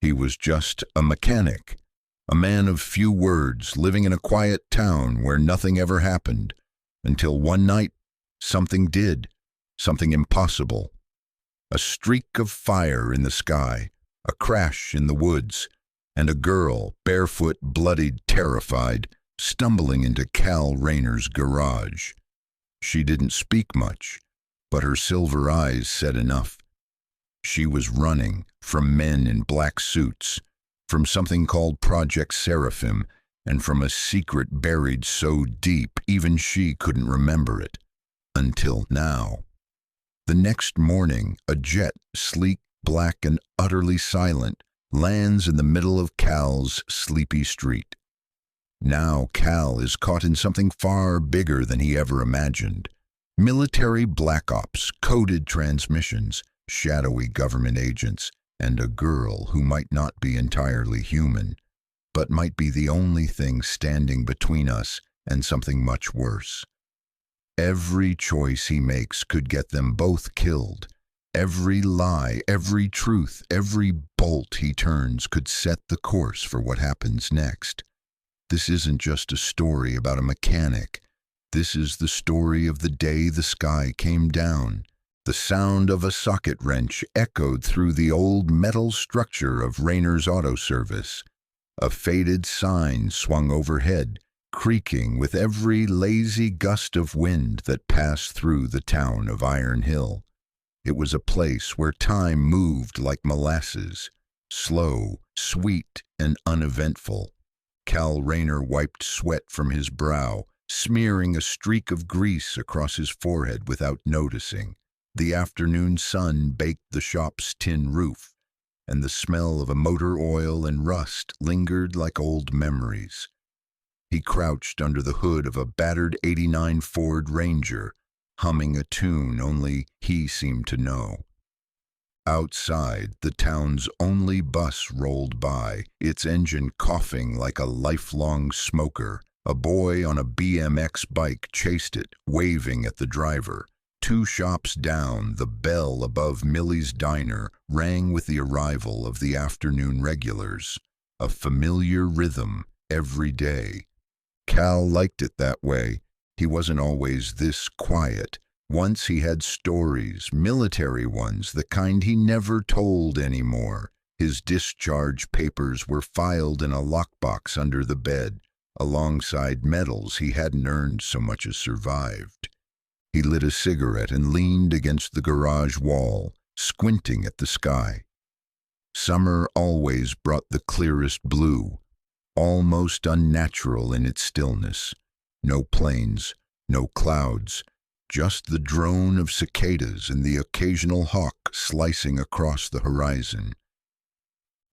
He was just a mechanic, a man of few words, living in a quiet town where nothing ever happened, until one night something did, something impossible. A streak of fire in the sky, a crash in the woods, and a girl, barefoot, bloodied, terrified, stumbling into Cal Rayner's garage. She didn't speak much, but her silver eyes said enough. She was running from men in black suits, from something called Project Seraphim, and from a secret buried so deep even she couldn't remember it. Until now. The next morning, a jet, sleek, black, and utterly silent, lands in the middle of Cal's sleepy street. Now Cal is caught in something far bigger than he ever imagined. Military black ops, coded transmissions, shadowy government agents, and a girl who might not be entirely human, but might be the only thing standing between us and something much worse. Every choice he makes could get them both killed. Every lie, every truth, every bolt he turns could set the course for what happens next. This isn't just a story about a mechanic. This is the story of the day the sky came down. The sound of a socket wrench echoed through the old metal structure of Rayner's Auto Service. A faded sign swung overhead, creaking with every lazy gust of wind that passed through the town of Iron Hill. It was a place where time moved like molasses, slow, sweet, and uneventful. Cal Rayner wiped sweat from his brow, smearing a streak of grease across his forehead without noticing. The afternoon sun baked the shop's tin roof, and the smell of a motor oil and rust lingered like old memories. He crouched under the hood of a battered '89 Ford Ranger, humming a tune only he seemed to know. Outside, the town's only bus rolled by, its engine coughing like a lifelong smoker. A boy on a BMX bike chased it, waving at the driver. 2 shops down, the bell above Millie's Diner rang with the arrival of the afternoon regulars. A familiar rhythm every day. Cal liked it that way. He wasn't always this quiet. Once he had stories, military ones, the kind he never told anymore. His discharge papers were filed in a lockbox under the bed, alongside medals he hadn't earned so much as survived. He lit a cigarette and leaned against the garage wall, squinting at the sky. Summer always brought the clearest blue, almost unnatural in its stillness. No planes, no clouds, just the drone of cicadas and the occasional hawk slicing across the horizon.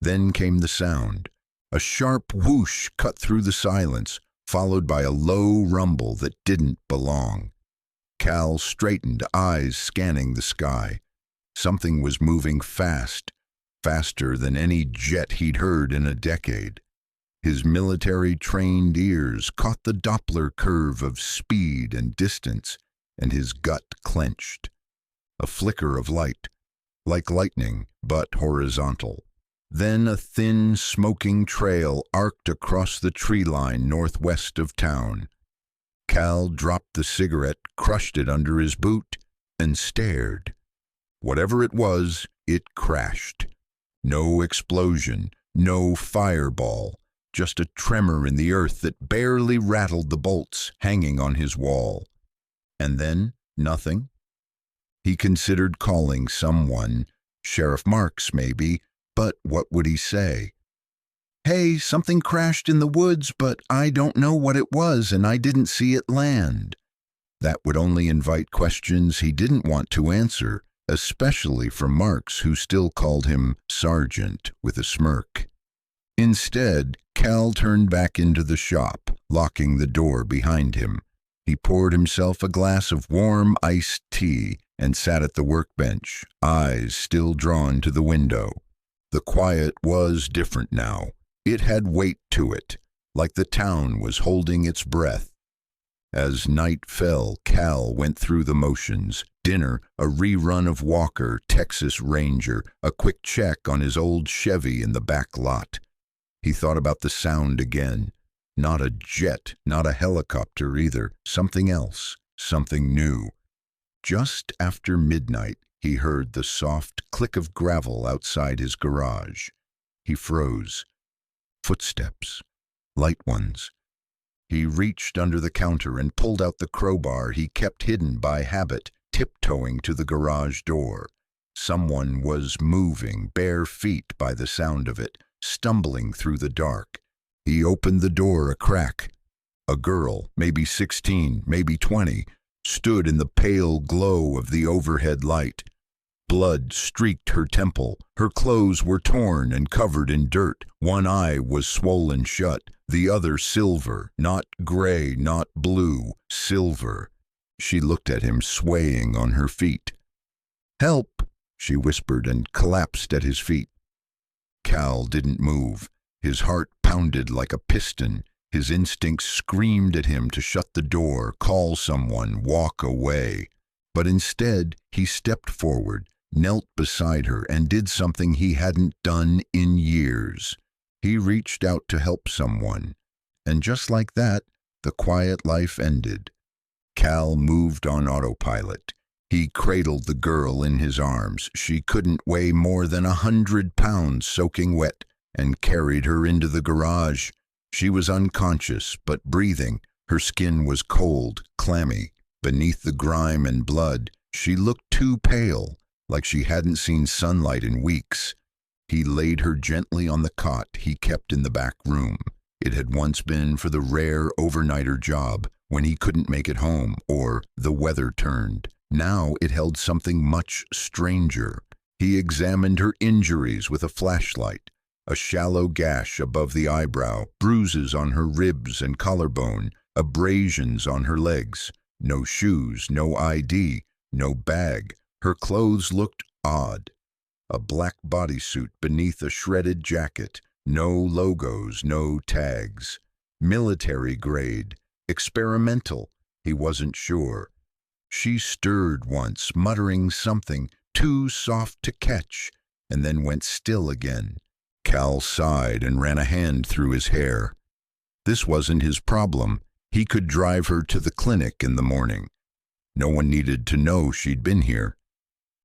Then came the sound. A sharp whoosh cut through the silence, followed by a low rumble that didn't belong. Cal straightened, eyes scanning the sky. Something was moving fast, faster than any jet he'd heard in a decade. His military-trained ears caught the Doppler curve of speed and distance, and his gut clenched. A flicker of light, like lightning, but horizontal. Then a thin, smoking trail arced across the tree line northwest of town. Cal dropped the cigarette, crushed it under his boot, and stared. Whatever it was, it crashed. No explosion, no fireball, just a tremor in the earth that barely rattled the bolts hanging on his wall. And then, nothing. He considered calling someone, Sheriff Marks maybe, but what would he say? "Hey, something crashed in the woods, but I don't know what it was and I didn't see it land." That would only invite questions he didn't want to answer, especially from Marks, who still called him Sergeant with a smirk. Instead, Cal turned back into the shop, locking the door behind him. He poured himself a glass of warm iced tea and sat at the workbench, eyes still drawn to the window. The quiet was different now. It had weight to it, like the town was holding its breath. As night fell, Cal went through the motions, Dinner, a rerun of Walker, Texas Ranger, a quick check on his old Chevy in the back lot. He thought about the sound again. Not a jet, not a helicopter either. Something else, something new. Just after midnight, he heard the soft click of gravel outside his garage. He froze. Footsteps. Light ones. He reached under the counter and pulled out the crowbar he kept hidden by habit, tiptoeing to the garage door. Someone was moving, bare feet by the sound of it, stumbling through the dark. He opened the door a crack. A girl, maybe 16, maybe 20, stood in the pale glow of the overhead light. Blood streaked her temple. Her clothes were torn and covered in dirt. One eye was swollen shut, the other silver, not gray, not blue, silver. She looked at him, swaying on her feet. "Help!" she whispered and collapsed at his feet. Cal didn't move. His heart pounded like a piston. His instincts screamed at him to shut the door, call someone, walk away. But instead, he stepped forward, knelt beside her, and did something he hadn't done in years. He reached out to help someone. And just like that, the quiet life ended. Cal moved on autopilot. He cradled the girl in his arms. She couldn't weigh more than 100 pounds soaking wet, and carried her into the garage. She was unconscious, but breathing. Her skin was cold, clammy. Beneath the grime and blood, she looked too pale, like she hadn't seen sunlight in weeks. He laid her gently on the cot he kept in the back room. It had once been for the rare overnighter job, when he couldn't make it home, or the weather turned. Now it held something much stranger. He examined her injuries with a flashlight. A shallow gash above the eyebrow, bruises on her ribs and collarbone, abrasions on her legs. No shoes, no ID, no bag. Her clothes looked odd. A black bodysuit beneath a shredded jacket. No logos, no tags. Military grade. Experimental. He wasn't sure. She stirred once, muttering something too soft to catch, and then went still again. Cal sighed and ran a hand through his hair. This wasn't his problem. He could drive her to the clinic in the morning. No one needed to know she'd been here.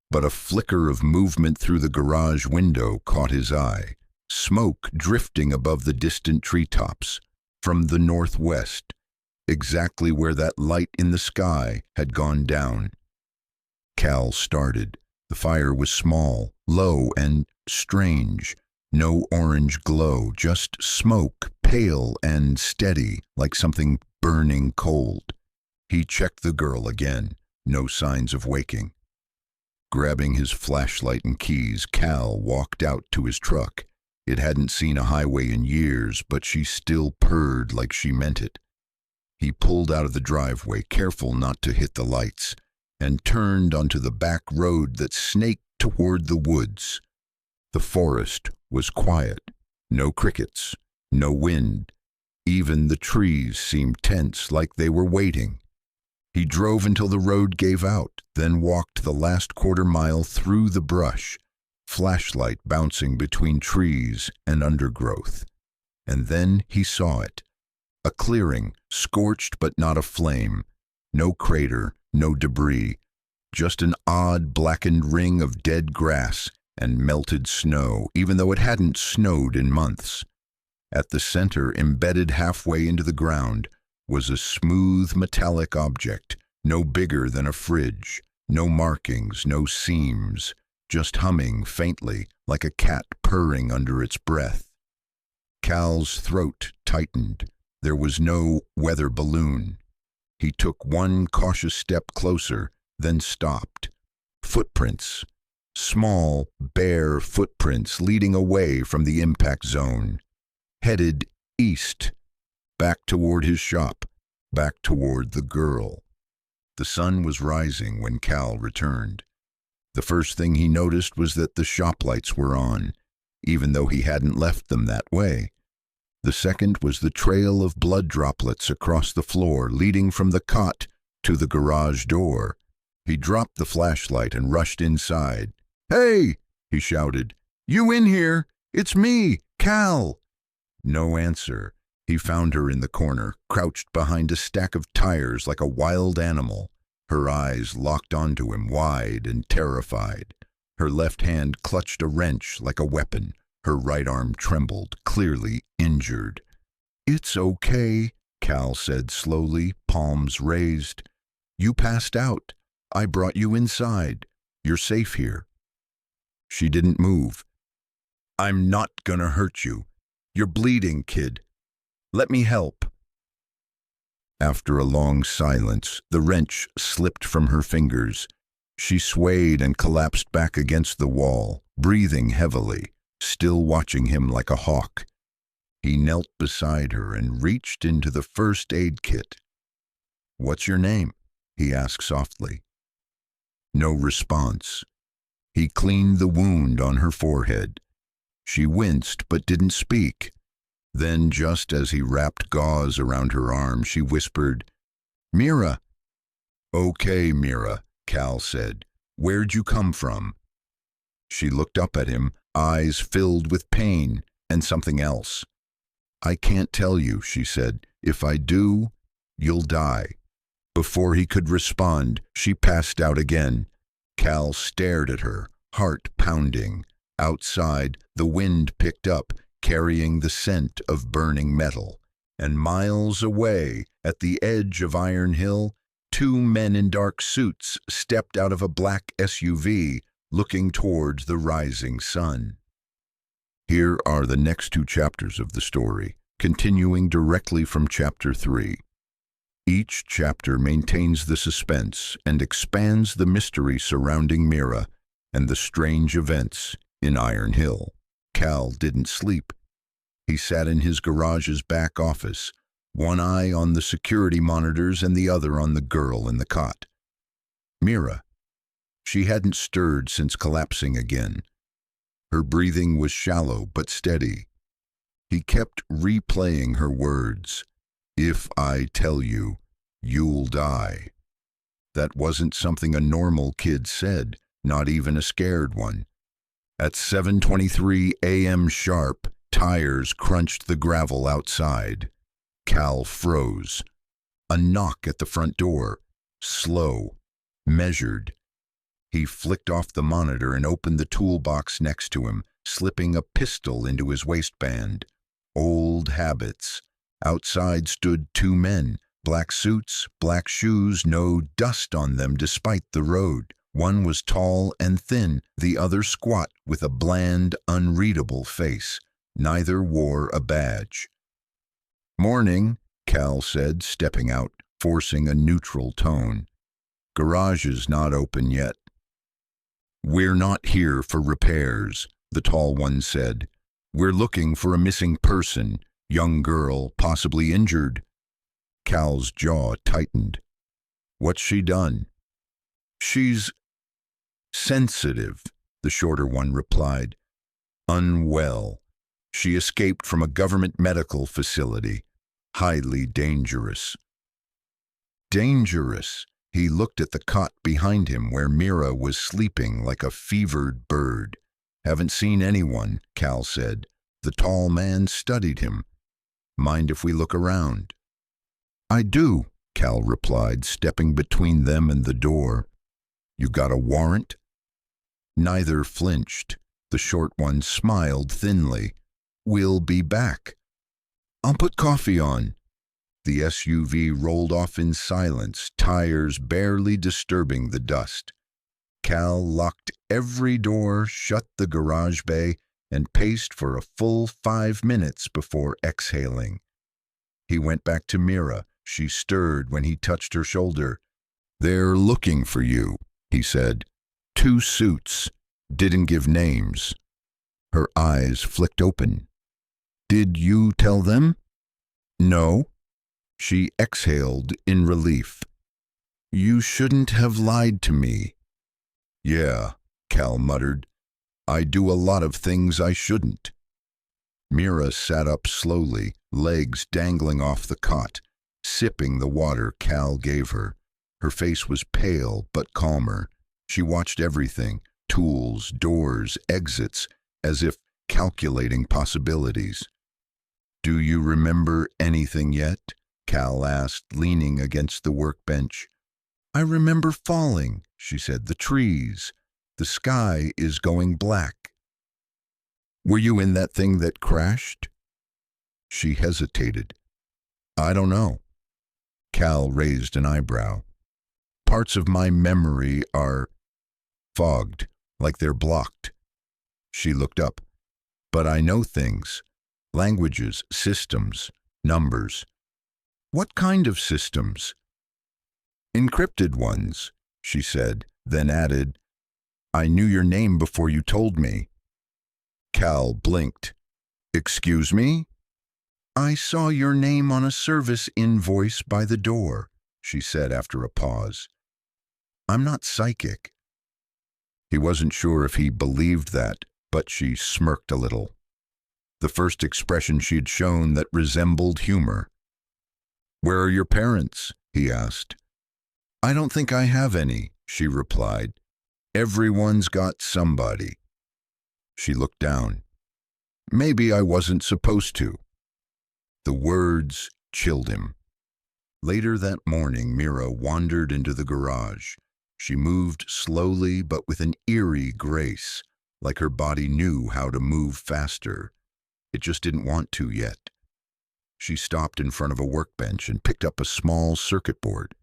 But a flicker of movement through the garage window caught his eye. Smoke drifting above the distant treetops. From the northwest. Exactly where that light in the sky had gone down. Cal started. The fire was small, low, and strange. No orange glow, just smoke, pale and steady, like something burning cold. He checked the girl again. No signs of waking. Grabbing his flashlight and keys, Cal walked out to his truck. It hadn't seen a highway in years, but she still purred like she meant it. He pulled out of the driveway, careful not to hit the lights, and turned onto the back road that snaked toward the woods. The forest was quiet. No crickets, no wind. Even the trees seemed tense, like they were waiting. He drove until the road gave out, then walked the last quarter-mile through the brush, flashlight bouncing between trees and undergrowth. And then he saw it. A clearing, scorched but not aflame. No crater, no debris. Just an odd blackened ring of dead grass and melted snow, even though it hadn't snowed in months. At the center, embedded halfway into the ground, was a smooth metallic object, no bigger than a fridge. No markings, no seams, just humming faintly like a cat purring under its breath. Cal's throat tightened. There was no weather balloon. He took one cautious step closer, then stopped. Footprints. Small, bare footprints leading away from the impact zone. Headed east. Back toward his shop. Back toward the girl. The sun was rising when Cal returned. The first thing he noticed was that the shop lights were on, even though he hadn't left them that way. The second was the trail of blood droplets across the floor leading from the cot to the garage door. He dropped the flashlight and rushed inside. "Hey!" he shouted. "You in here? It's me, Cal!" No answer. He found her in the corner, crouched behind a stack of tires like a wild animal. Her eyes locked onto him, wide and terrified. Her left hand clutched a wrench like a weapon. Her right arm trembled, clearly injured. "It's okay," Cal said slowly, palms raised. "You passed out. I brought you inside. You're safe here." She didn't move. "I'm not gonna hurt you. You're bleeding, kid. Let me help." After a long silence, the wrench slipped from her fingers. She swayed and collapsed back against the wall, breathing heavily, still watching him like a hawk. He knelt beside her and reached into the first aid kit. "What's your name?" he asked softly. No response. He cleaned the wound on her forehead. She winced but didn't speak. Then, just as he wrapped gauze around her arm, she whispered, "Mira." "Okay, Mira," Cal said. "Where'd you come from?" She looked up at him, eyes filled with pain and something else. "I can't tell you," she said. "If I do, you'll die." Before he could respond, she passed out again. Cal stared at her, heart pounding. Outside, the wind picked up, carrying the scent of burning metal. And miles away, at the edge of Iron Hill, two men in dark suits stepped out of a black SUV, looking towards the rising sun. Here are the next two chapters of the story, continuing directly from chapter 3. Each chapter maintains the suspense and expands the mystery surrounding Mira and the strange events in Iron Hill. Cal didn't sleep. He sat in his garage's back office, one eye on the security monitors and the other on the girl in the cot. Mira. She hadn't stirred since collapsing again. Her breathing was shallow but steady. He kept replaying her words. "If I tell you, you'll die." That wasn't something a normal kid said, not even a scared one. At 7:23 a.m. sharp, tires crunched the gravel outside. Cal froze. A knock at the front door. Slow. Measured. He flicked off the monitor and opened the toolbox next to him, slipping a pistol into his waistband. Old habits. Outside stood two men, black suits, black shoes, no dust on them despite the road. One was tall and thin, the other squat with a bland, unreadable face. Neither wore a badge. "Morning," Cal said, stepping out, forcing a neutral tone. "Garage is not open yet." "We're not here for repairs," the tall one said. "We're looking for a missing person. Young girl, possibly injured." Cal's jaw tightened. "What's she done?" "She's sensitive," the shorter one replied. "Unwell. She escaped from a government medical facility. Highly dangerous." Dangerous. He looked at the cot behind him where Mira was sleeping like a fevered bird. "Haven't seen anyone," Cal said. The tall man studied him. "Mind if we look around?" "I do," Cal replied, stepping between them and the door. "You got a warrant?" Neither flinched. The short one smiled thinly. "We'll be back." "I'll put coffee on." The SUV rolled off in silence, tires barely disturbing the dust. Cal locked every door, shut the garage bay, and paced for a full 5 minutes before exhaling. He went back to Mira. She stirred when he touched her shoulder. "They're looking for you," he said. "Two suits. Didn't give names." Her eyes flicked open. "Did you tell them?" "No." She exhaled in relief. "You shouldn't have lied to me." "Yeah," Cal muttered. "I do a lot of things I shouldn't." Mira sat up slowly, legs dangling off the cot, sipping the water Cal gave her. Her face was pale but calmer. She watched everything, tools, doors, exits, as if calculating possibilities. "Do you remember anything yet?" Cal asked, leaning against the workbench. "I remember falling," she said. "The trees. The sky is going black." "Were you in that thing that crashed?" She hesitated. "I don't know." Cal raised an eyebrow. "Parts of my memory are fogged, like they're blocked." She looked up. "But I know things. Languages, systems, numbers." "What kind of systems?" "Encrypted ones," she said, then added, "I knew your name before you told me." Cal blinked. "Excuse me?" "I saw your name on a service invoice by the door," she said after a pause. "I'm not psychic." He wasn't sure if he believed that, but she smirked a little. The first expression she had shown that resembled humor. "Where are your parents?" he asked. "I don't think I have any," she replied. "Everyone's got somebody." She looked down. "Maybe I wasn't supposed to." The words chilled him. Later that morning, Mira wandered into the garage. She moved slowly but with an eerie grace, like her body knew how to move faster. It just didn't want to yet. She stopped in front of a workbench and picked up a small circuit board.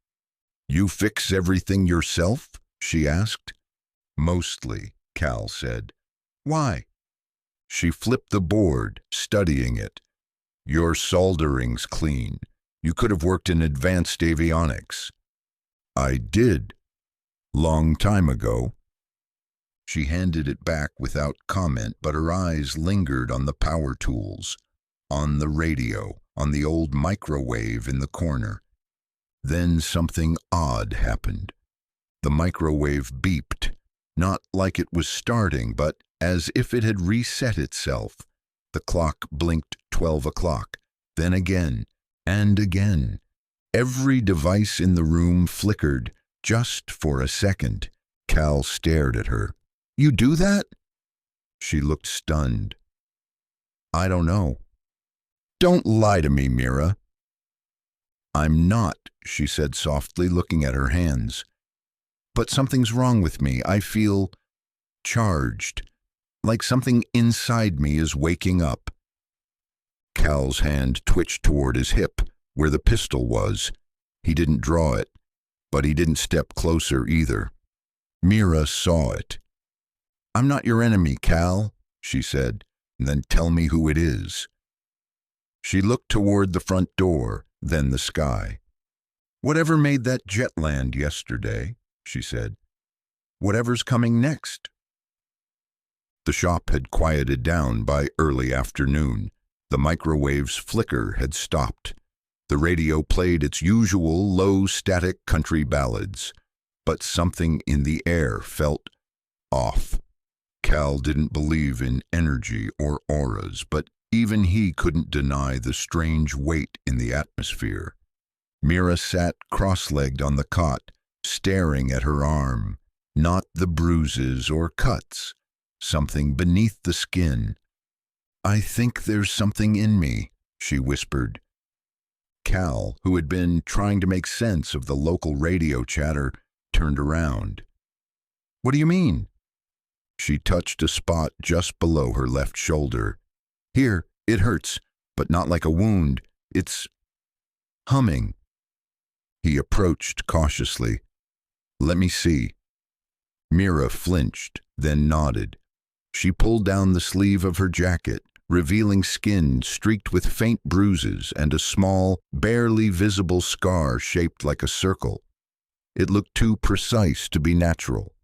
"You fix everything yourself?" she asked. "Mostly," Cal said. "Why?" She flipped the board, studying it. "Your soldering's clean. You could have worked in advanced avionics." "I did. Long time ago." She handed it back without comment, but her eyes lingered on the power tools, on the radio, on the old microwave in the corner. Then something odd happened. The microwave beeped, not like it was starting, but as if it had reset itself. The clock blinked 12 o'clock, then again, and again. Every device in the room flickered, just for a second. Cal stared at her. "You do that?" She looked stunned. "I don't know." "Don't lie to me, Mira." "I'm not," she said softly, looking at her hands. "But something's wrong with me. I feel charged, like something inside me is waking up." Cal's hand twitched toward his hip, where the pistol was. He didn't draw it, but he didn't step closer either. Mira saw it. "I'm not your enemy, Cal," she said, "then tell me who it is." She looked toward the front door, then the sky. "Whatever made that jet land yesterday," she said. "Whatever's coming next." The shop had quieted down by early afternoon. The microwave's flicker had stopped. The radio played its usual low-static country ballads, but something in the air felt off. Cal didn't believe in energy or auras, but even he couldn't deny the strange weight in the atmosphere. Mira sat cross-legged on the cot, staring at her arm. Not the bruises or cuts, something beneath the skin. "I think there's something in me," she whispered. Cal, who had been trying to make sense of the local radio chatter, turned around. "What do you mean?" She touched a spot just below her left shoulder. "Here, it hurts, but not like a wound. It's humming." He approached cautiously. "Let me see." Mira flinched, then nodded. She pulled down the sleeve of her jacket, revealing skin streaked with faint bruises and a small, barely visible scar shaped like a circle. It looked too precise to be natural.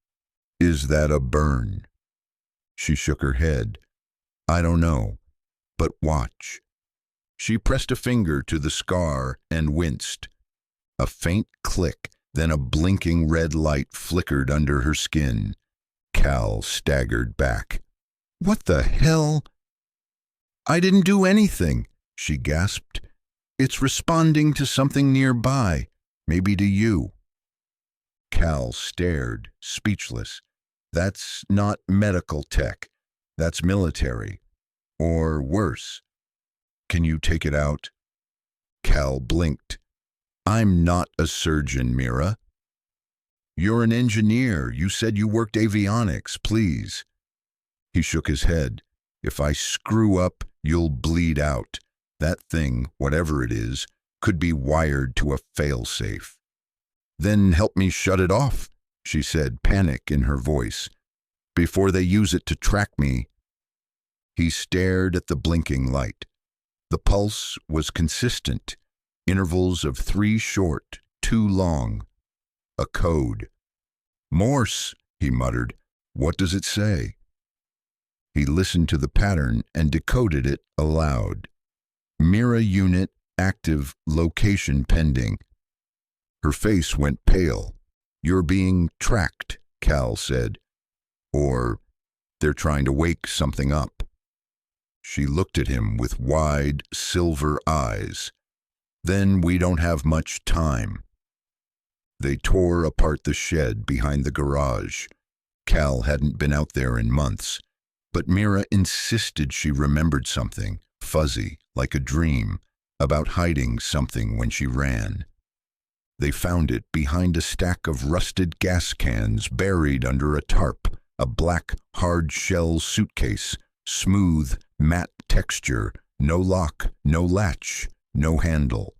"Is that a burn?" She shook her head. "I don't know, but watch." She pressed a finger to the scar and winced. A faint click, then a blinking red light flickered under her skin. Cal staggered back. "What the hell?" "I didn't do anything," she gasped. "It's responding to something nearby, maybe to you." Cal stared, speechless. That's not medical tech. That's military. Or worse. Can you take it out? Cal blinked. I'm not a surgeon, Mira. You're an engineer. You said you worked avionics, please. He shook his head. If I screw up, you'll bleed out. That thing, whatever it is, could be wired to a failsafe. Then help me shut it off, she said, panic in her voice, before they use it to track me. He stared at the blinking light. The pulse was consistent, intervals of 3 short, 2 long. A code. Morse, he muttered. What does it say? He listened to the pattern and decoded it aloud. Mira unit active, location pending. Her face went pale. You're being tracked, Cal said. Or they're trying to wake something up. She looked at him with wide, silver eyes. Then we don't have much time. They tore apart the shed behind the garage. Cal hadn't been out there in months, but Mira insisted she remembered something, fuzzy, like a dream, about hiding something when she ran. They found it behind a stack of rusted gas cans buried under a tarp, a black, hard-shell suitcase, smooth, matte texture, no lock, no latch, no handle.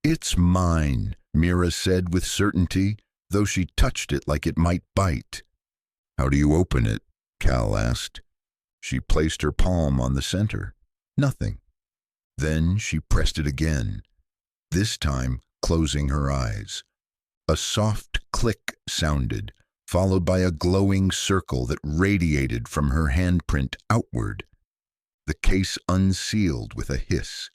It's mine, Mira said with certainty, though she touched it like it might bite. How do you open it? Cal asked. She placed her palm on the center. Nothing. Then she pressed it again, this time closing her eyes. A soft click sounded, followed by a glowing circle that radiated from her handprint outward. The case unsealed with a hiss.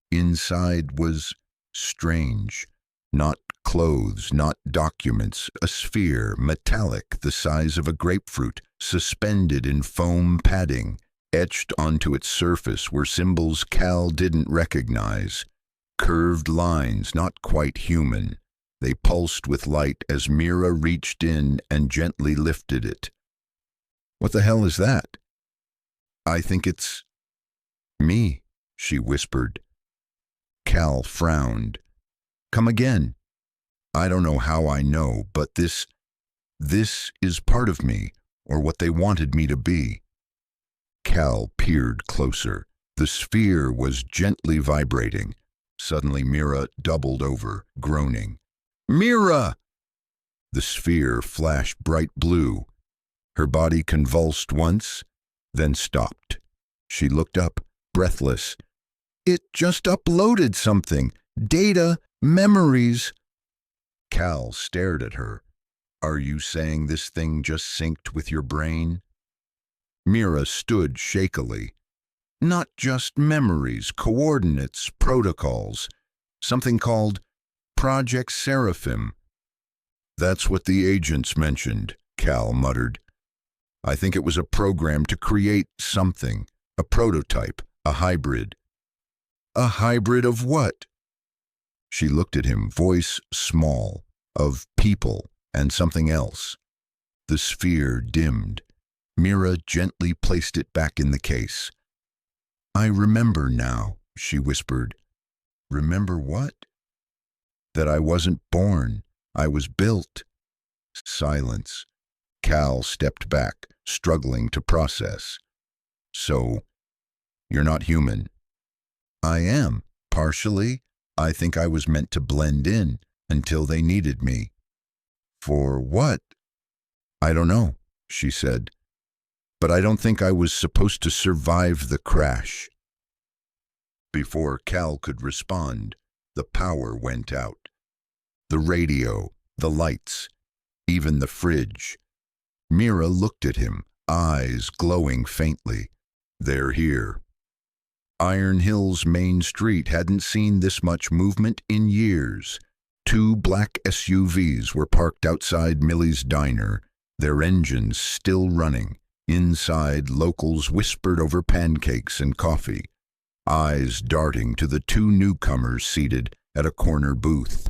Inside was strange. Not clothes, not documents, a sphere, metallic, the size of a grapefruit, suspended in foam padding. Etched onto its surface were symbols Cal didn't recognize. Curved lines, not quite human. They pulsed with light as Mira reached in and gently lifted it. What the hell is that? I think it's me, she whispered. Cal frowned. Come again. I don't know how I know, but this is part of me, or what they wanted me to be. Cal peered closer. The sphere was gently vibrating. Suddenly Mira doubled over, groaning. Mira! The sphere flashed bright blue. Her body convulsed once, then stopped. She looked up, breathless. It just uploaded something. Data, memories. Cal stared at her. Are you saying this thing just synced with your brain? Mira stood shakily. Not just memories, coordinates, protocols. Something called Project Seraphim. That's what the agents mentioned, Cal muttered. I think it was a program to create something, a prototype, a hybrid. A hybrid of what? She looked at him, voice small, of people and something else. The sphere dimmed. Mira gently placed it back in the case. I remember now, she whispered. Remember what? That I wasn't born. I was built. Silence. Cal stepped back, struggling to process. So, you're not human. I am, partially. I think I was meant to blend in until they needed me. For what? I don't know, she said. But I don't think I was supposed to survive the crash. Before Cal could respond, the power went out. The radio, the lights, even the fridge. Mira looked at him, eyes glowing faintly. They're here. Iron Hill's main street hadn't seen this much movement in years. 2 black SUVs were parked outside Millie's diner, their engines still running. Inside, locals whispered over pancakes and coffee, eyes darting to the 2 newcomers seated at a corner booth.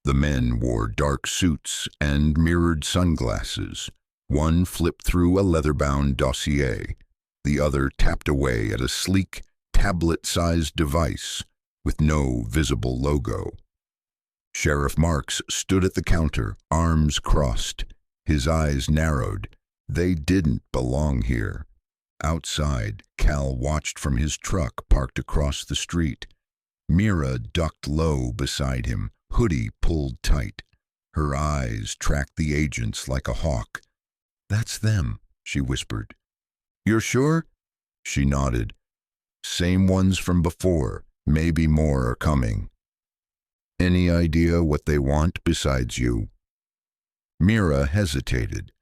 The men wore dark suits and mirrored sunglasses. One flipped through a leather-bound dossier. The other tapped away at a sleek, tablet-sized device with no visible logo. Sheriff Marks stood at the counter, arms crossed, his eyes narrowed. They didn't belong here. Outside, Cal watched from his truck parked across the street. Mira ducked low beside him, hoodie pulled tight. Her eyes tracked the agents like a hawk. "That's them," she whispered. "You're sure?" She nodded. "Same ones from before. Maybe more are coming." "Any idea what they want besides you?" Mira hesitated.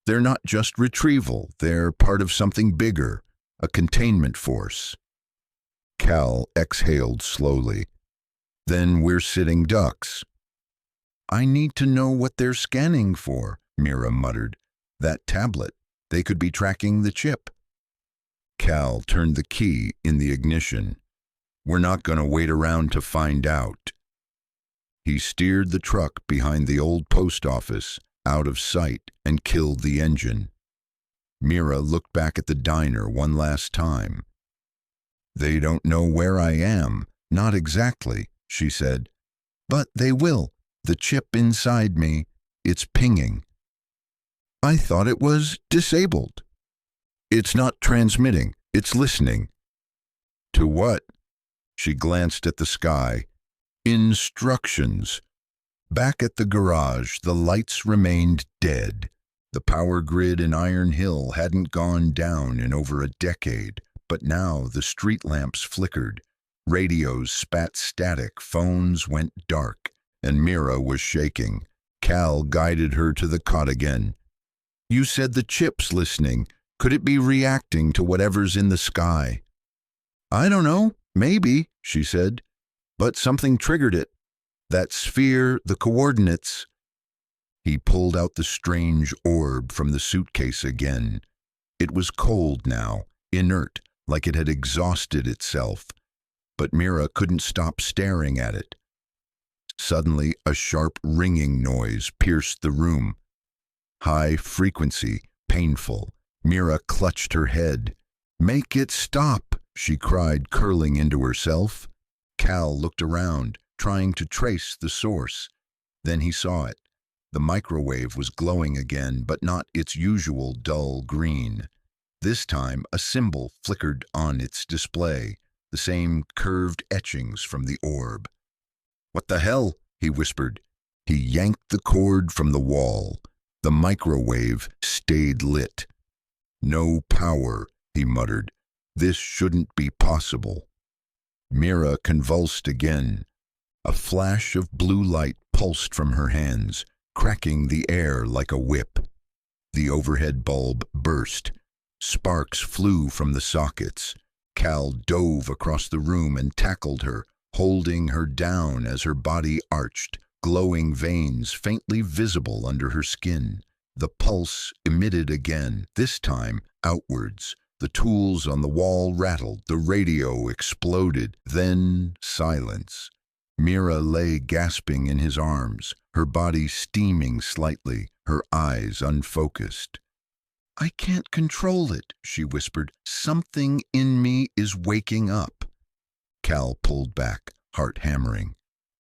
"They're not just retrieval. They're part of something bigger, a containment force." Cal exhaled slowly. "Then we're sitting ducks." "I need to know what they're scanning for," Mira muttered. "That tablet. They could be tracking the chip." Cal turned the key in the ignition. "We're not going to wait around to find out." He steered the truck behind the old post office, out of sight, and killed the engine. Mira looked back at the diner one last time. "They don't know where I am. Not exactly," she said. "But they will. The chip inside me, it's pinging." "I thought it was disabled." "It's not transmitting. It's listening." "To what?" She glanced at the sky. "Instructions." Back at the garage, the lights remained dead. The power grid in Iron Hill hadn't gone down in over a decade, but now the street lamps flickered. Radios spat static, phones went dark, and Mira was shaking. Cal guided her to the cot again. "You said the chip's listening. Could it be reacting to whatever's in the sky?" "I don't know. Maybe," she said. "But something triggered it. That sphere, the coordinates." He pulled out the strange orb from the suitcase again. It was cold now, inert, like it had exhausted itself. But Mira couldn't stop staring at it. Suddenly, a sharp ringing noise pierced the room. High frequency, painful. Mira clutched her head. "Make it stop," she cried, curling into herself. Cal looked around, trying to trace the source. Then he saw it. The microwave was glowing again, but not its usual dull green. This time, a symbol flickered on its display, the same curved etchings from the orb. "What the hell?" he whispered. He yanked the cord from the wall. The microwave stayed lit. "No power," he muttered. "This shouldn't be possible." Mira convulsed again. A flash of blue light pulsed from her hands, cracking the air like a whip. The overhead bulb burst. Sparks flew from the sockets. Cal dove across the room and tackled her, holding her down as her body arched, glowing veins faintly visible under her skin. The pulse emitted again, this time outwards. The tools on the wall rattled, the radio exploded, then silence. Mira lay gasping in his arms, her body steaming slightly, her eyes unfocused. "I can't control it," she whispered. "Something in me is waking up." Cal pulled back, heart hammering.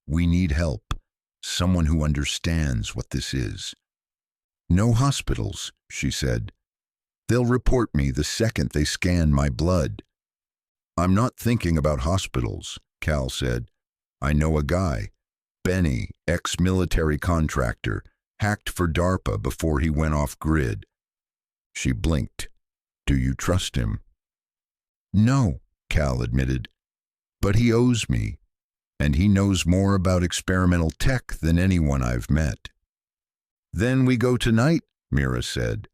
"We need help. Someone who understands what this is." "No hospitals," she said. "They'll report me the second they scan my blood." "I'm not thinking about hospitals," Cal said. "I know a guy. Benny, ex-military contractor, hacked for DARPA before he went off-grid." She blinked. "Do you trust him?" "No," Cal admitted. "But he owes me, and he knows more about experimental tech than anyone I've met." "Then we go tonight," Mira said.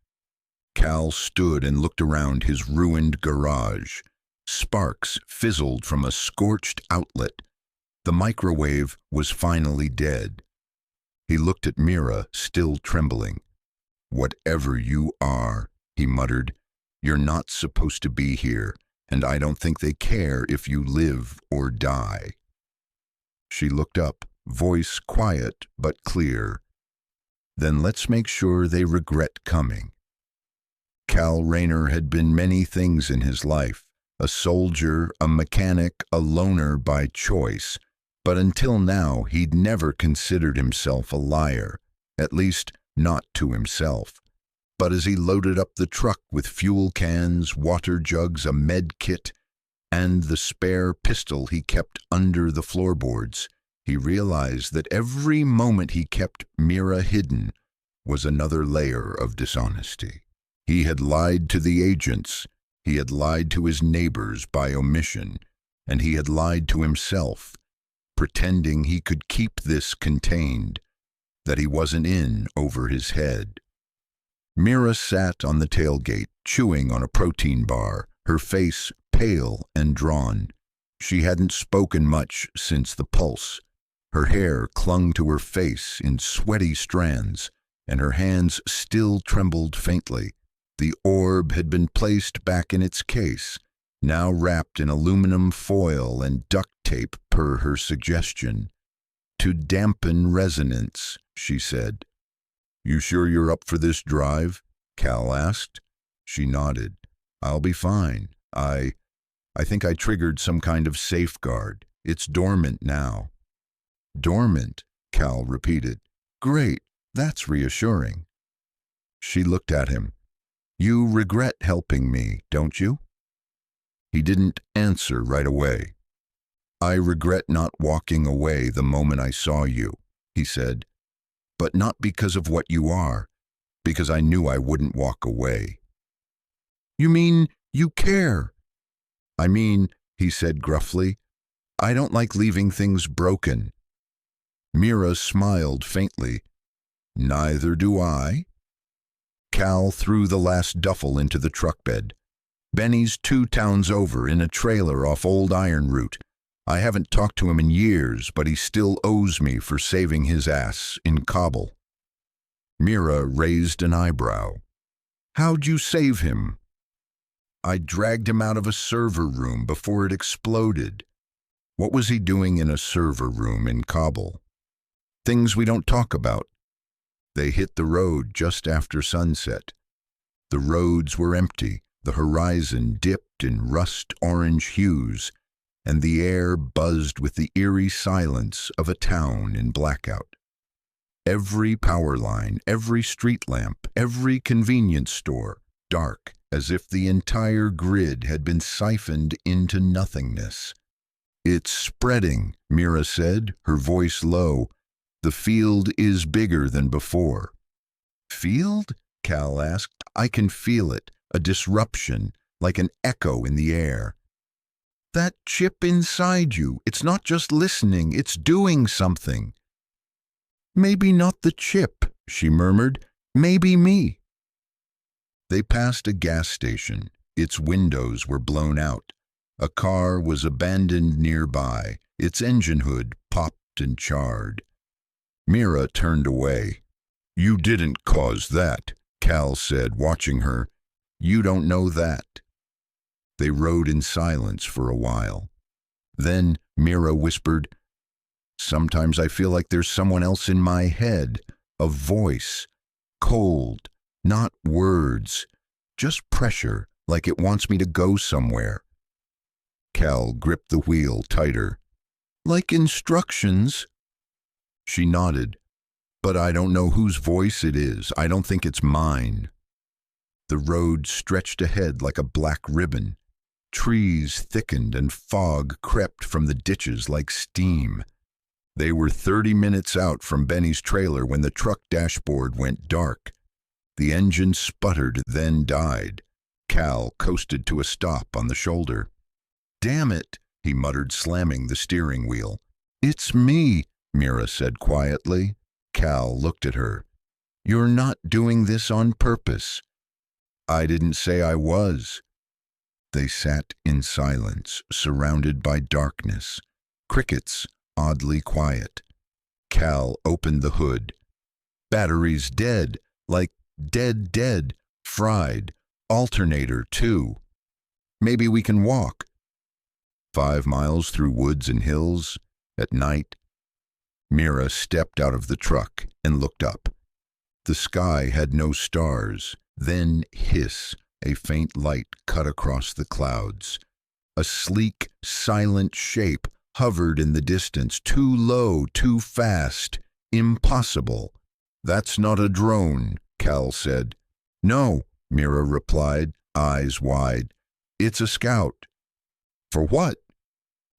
Cal stood and looked around his ruined garage. Sparks fizzled from a scorched outlet. The microwave was finally dead. He looked at Mira, still trembling. "Whatever you are," he muttered, "you're not supposed to be here, and I don't think they care if you live or die." She looked up. voice quiet but clear. Then let's make sure they regret coming. Cal Rayner had been many things in his life, a soldier, a mechanic, a loner by choice, but until now he'd never considered himself a liar, at least not to himself. But as he loaded up the truck with fuel cans, water jugs, a med kit, and the spare pistol he kept under the floorboards, he realized that every moment he kept Mira hidden was another layer of dishonesty. He had lied to the agents, he had lied to his neighbors by omission, and he had lied to himself, pretending he could keep this contained, that he wasn't in over his head. Mira sat on the tailgate, chewing on a protein bar, her face pale and drawn. She hadn't spoken much since the pulse. Her hair clung to her face in sweaty strands, and her hands still trembled faintly. The orb had been placed back in its case, now wrapped in aluminum foil and duct tape per her suggestion. To dampen resonance, she said. "You sure you're up for this drive?" Cal asked. She nodded. "I'll be fine. I think I triggered some kind of safeguard. It's dormant now." "Dormant," Cal repeated. "Great, that's reassuring." She looked at him. "You regret helping me, don't you?" He didn't answer right away. "I regret not walking away the moment I saw you," he said. "But not because of what you are, because I knew I wouldn't walk away." "You mean you care?" "I mean," he said gruffly, "I don't like leaving things broken." Mira smiled faintly. "Neither do I." Cal threw the last duffel into the truck bed. "Benny's 2 towns over in a trailer off Old Iron Route. I haven't talked to him in years, but he still owes me for saving his ass in Kabul." Mira raised an eyebrow. "How'd you save him?" "I dragged him out of a server room before it exploded." "What was he doing in a server room in Kabul?" "Things we don't talk about." They hit the road just after sunset. The roads were empty, the horizon dipped in rust-orange hues, and the air buzzed with the eerie silence of a town in blackout. Every power line, every street lamp, every convenience store, dark, as if the entire grid had been siphoned into nothingness. "It's spreading," Mira said, her voice low. "The field is bigger than before." "Field?" Cal asked. "I can feel it, a disruption, like an echo in the air." "That chip inside you, it's not just listening, it's doing something." "Maybe not the chip," she murmured. "Maybe me." They passed a gas station. Its windows were blown out. A car was abandoned nearby, its engine hood popped and charred. Mira turned away. "You didn't cause that," Cal said, watching her. "You don't know that." They rode in silence for a while. Then Mira whispered, "Sometimes I feel like there's someone else in my head, a voice, cold, not words, just pressure, like it wants me to go somewhere." Cal gripped the wheel tighter. "Like instructions?" She nodded. "But I don't know whose voice it is. I don't think it's mine." The road stretched ahead like a black ribbon. Trees thickened and fog crept from the ditches like steam. They were 30 minutes out from Benny's trailer when the truck dashboard went dark. The engine sputtered, then died. Cal coasted to a stop on the shoulder. "Damn it," he muttered, slamming the steering wheel. "It's me," Mira said quietly. Cal looked at her. "You're not doing this on purpose." "I didn't say I was." They sat in silence, surrounded by darkness. Crickets, oddly quiet. Cal opened the hood. "Battery's dead, like dead, fried. Alternator, too. Maybe we can walk." 5 miles through woods and hills, at night. Mira stepped out of the truck and looked up. The sky had no stars. Then hiss, a faint light cut across the clouds. A sleek, silent shape hovered in the distance, too low, too fast, impossible. "That's not a drone," Cal said. "No," Mira replied, eyes wide. "It's a scout." "For what?"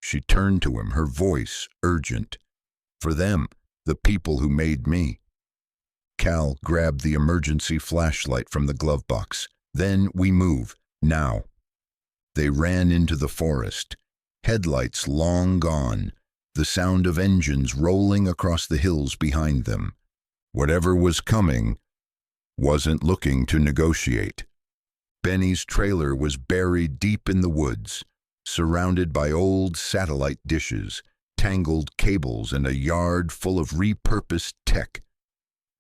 She turned to him, her voice urgent. "For them, the people who made me." Cal grabbed the emergency flashlight from the glove box. "Then we move, now." They ran into the forest, headlights long gone, the sound of engines rolling across the hills behind them. Whatever was coming wasn't looking to negotiate. Benny's trailer was buried deep in the woods, surrounded by old satellite dishes, tangled cables, and a yard full of repurposed tech.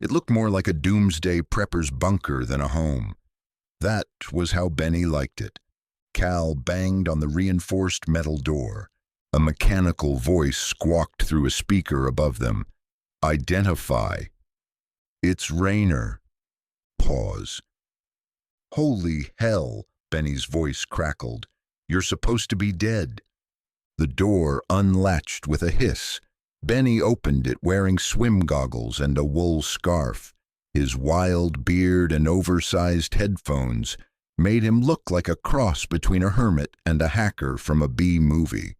It looked more like a doomsday prepper's bunker than a home. That was how Benny liked it. Cal banged on the reinforced metal door. A mechanical voice squawked through a speaker above them. "Identify." "It's Rayner." Pause. "Holy hell," Benny's voice crackled. "You're supposed to be dead." The door unlatched with a hiss. Benny opened it wearing swim goggles and a wool scarf. His wild beard and oversized headphones made him look like a cross between a hermit and a hacker from a B-movie.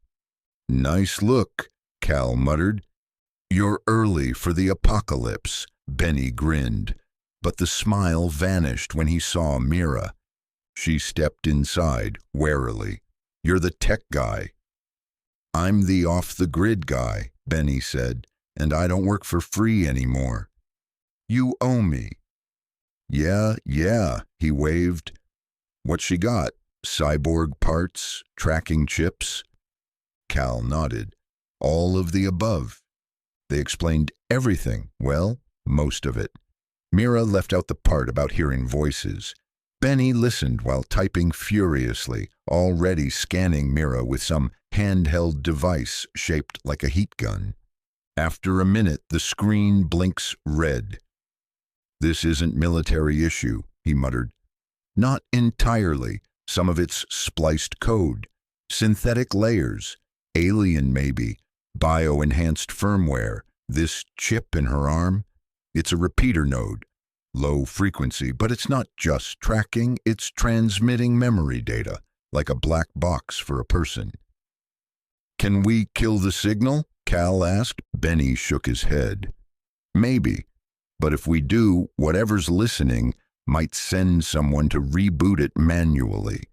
"Nice look," Cal muttered. "You're early for the apocalypse," Benny grinned, but the smile vanished when he saw Mira. She stepped inside, warily. "You're the tech guy." "I'm the off-the-grid guy," Benny said, "and I don't work for free anymore." "You owe me." Yeah, he waved. "What she got? Cyborg parts? Tracking chips?" Cal nodded. "All of the above." They explained everything, well, most of it. Mira left out the part about hearing voices. Benny listened while typing furiously, already scanning Mira with some handheld device shaped like a heat gun. After a minute, the screen blinks red. "This isn't military issue," he muttered. "Not entirely. Some of it's spliced code. Synthetic layers. Alien, maybe. Bio-enhanced firmware. This chip in her arm? It's a repeater node. Low frequency, but it's not just tracking. It's transmitting memory data, like a black box for a person." "Can we kill the signal?" Cal asked. Benny shook his head. "Maybe. But if we do, whatever's listening might send someone to reboot it manually."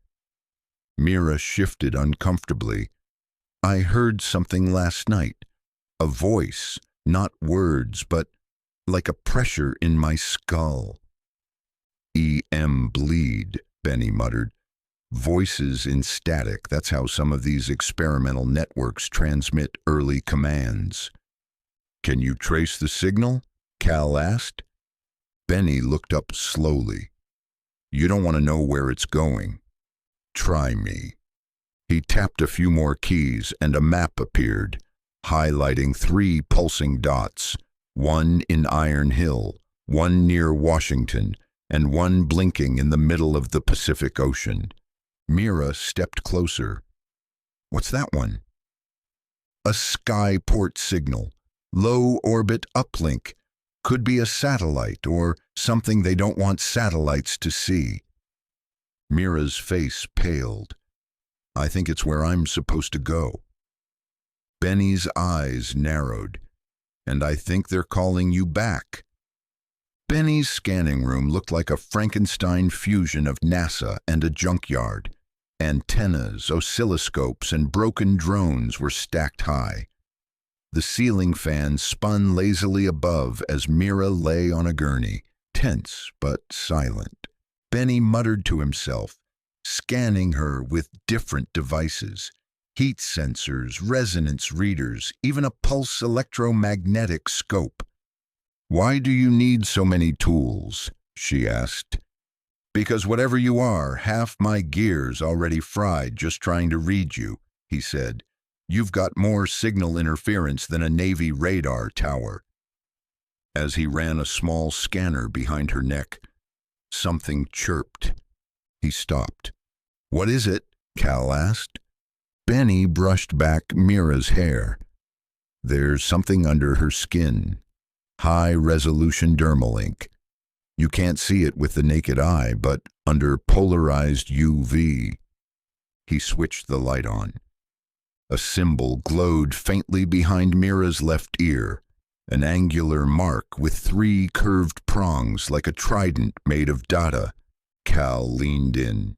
Mira shifted uncomfortably. "I heard something last night. A voice, not words, but like a pressure in my skull." "EM bleed," Benny muttered. "Voices in static, that's how some of these experimental networks transmit early commands." "Can you trace the signal?" Cal asked. Benny looked up slowly. "You don't want to know where it's going. Try me." He tapped a few more keys and a map appeared, highlighting 3 pulsing dots, one in Iron Hill, one near Washington, and one blinking in the middle of the Pacific Ocean. Mira stepped closer. "What's that one?" "A skyport signal. Low orbit uplink. Could be a satellite or something they don't want satellites to see." Mira's face paled. "I think it's where I'm supposed to go." Benny's eyes narrowed. "And I think they're calling you back." Benny's scanning room looked like a Frankenstein fusion of NASA and a junkyard. Antennas, oscilloscopes, and broken drones were stacked high. The ceiling fan spun lazily above as Mira lay on a gurney, tense but silent. Benny muttered to himself, scanning her with different devices. Heat sensors, resonance readers, even a pulse electromagnetic scope. "Why do you need so many tools?" she asked. "Because whatever you are, half my gear's already fried just trying to read you," he said. You've got more signal interference than a Navy radar tower. As he ran a small scanner behind her neck, something chirped. He stopped. "What is it?" Cal asked. Benny brushed back Mira's hair. "There's something under her skin. High-resolution dermal ink. You can't see it with the naked eye, but under polarized UV." He switched the light on. A symbol glowed faintly behind Mira's left ear, an angular mark with 3 curved prongs like a trident made of data. Cal leaned in.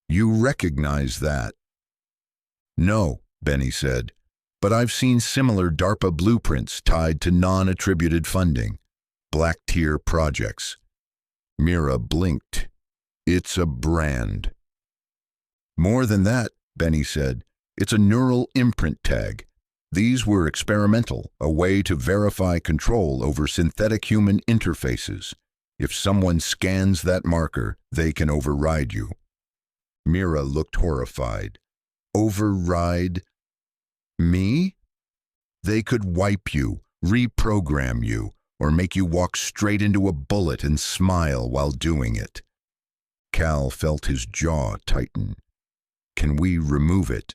"You recognize that?" "No," Benny said, "but I've seen similar DARPA blueprints tied to non-attributed funding, black tier projects." Mira blinked. "It's a brand." "More than that," Benny said. "It's a neural imprint tag. These were experimental, a way to verify control over synthetic human interfaces. If someone scans that marker, they can override you." Mira looked horrified. "Override me?" "They could wipe you, reprogram you, or make you walk straight into a bullet and smile while doing it." Cal felt his jaw tighten. "Can we remove it?"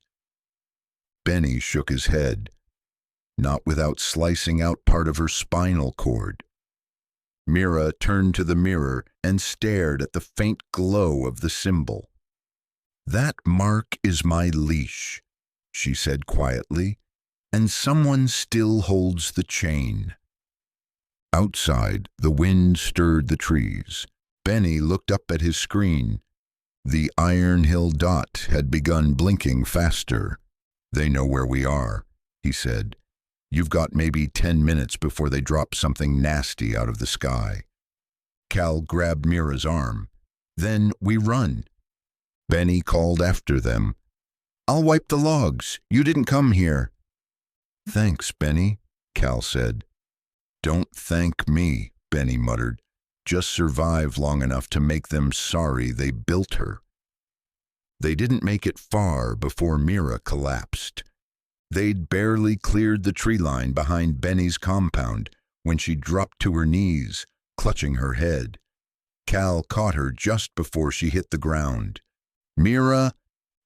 Benny shook his head. "Not without slicing out part of her spinal cord." Mira turned to the mirror and stared at the faint glow of the symbol. "That mark is my leash," she said quietly, "and someone still holds the chain." Outside, the wind stirred the trees. Benny looked up at his screen. The Iron Hill dot had begun blinking faster. "They know where we are," he said. "You've got maybe 10 minutes before they drop something nasty out of the sky." Cal grabbed Mira's arm. "Then we run." Benny called after them. "I'll wipe the logs. You didn't come here." "Thanks, Benny," Cal said. "Don't thank me," Benny muttered. "Just survive long enough to make them sorry they built her." They didn't make it far before Mira collapsed. They'd barely cleared the tree line behind Benny's compound when she dropped to her knees, clutching her head. Cal caught her just before she hit the ground. "Mira!"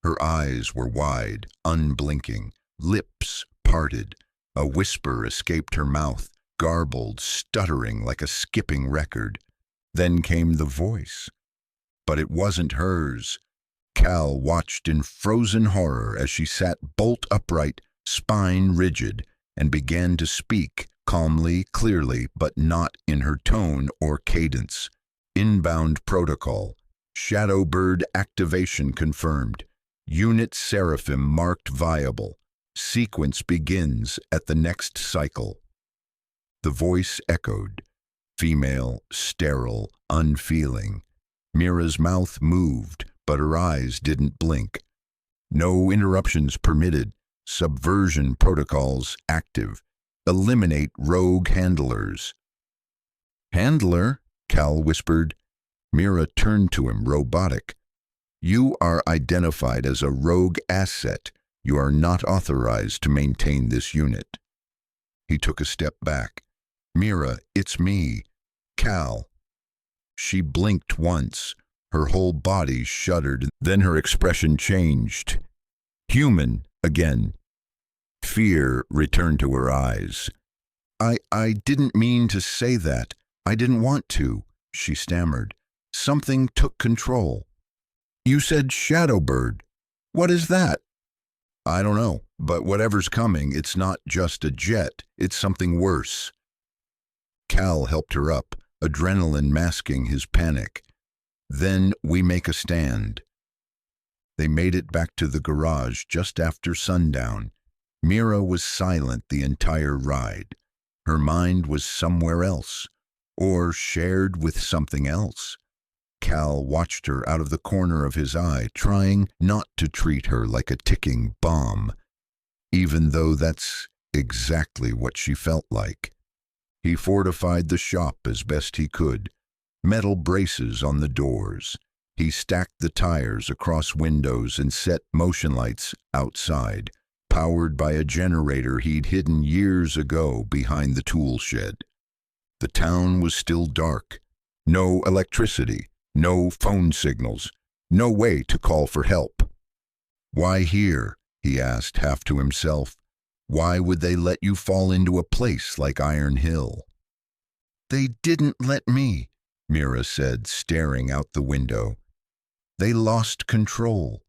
Her eyes were wide, unblinking, lips parted. A whisper escaped her mouth, garbled, stuttering like a skipping record. Then came the voice. But it wasn't hers. Cal watched in frozen horror as she sat bolt upright, spine rigid, and began to speak, calmly, clearly, but not in her tone or cadence. "Inbound protocol. Shadowbird activation confirmed. Unit Seraphim marked viable. Sequence begins at the next cycle." The voice echoed. Female, sterile, unfeeling. Mira's mouth moved, but her eyes didn't blink. "No interruptions permitted. Subversion protocols active. Eliminate rogue handlers." "Handler?" Cal whispered. Mira turned to him, robotic. "You are identified as a rogue asset. You are not authorized to maintain this unit." He took a step back. "Mira, it's me. Cal." She blinked once. Her whole body shuddered, then her expression changed. Human again. Fear returned to her eyes. I didn't mean to say that. I didn't want to," she stammered. "Something took control." "You said Shadowbird. What is that?" "I don't know, but whatever's coming, it's not just a jet, it's something worse." Cal helped her up, adrenaline masking his panic. "Then we make a stand." They made it back to the garage just after sundown. Mira was silent the entire ride. Her mind was somewhere else, or shared with something else. Cal watched her out of the corner of his eye, trying not to treat her like a ticking bomb, even though that's exactly what she felt like. He fortified the shop as best he could, metal braces on the doors. He stacked the tires across windows and set motion lights outside, powered by a generator he'd hidden years ago behind the tool shed. The town was still dark. No electricity, no phone signals, no way to call for help. "Why here?" he asked, half to himself. "Why would they let you fall into a place like Iron Hill?" "They didn't let me," Mira said, staring out the window. "They lost control.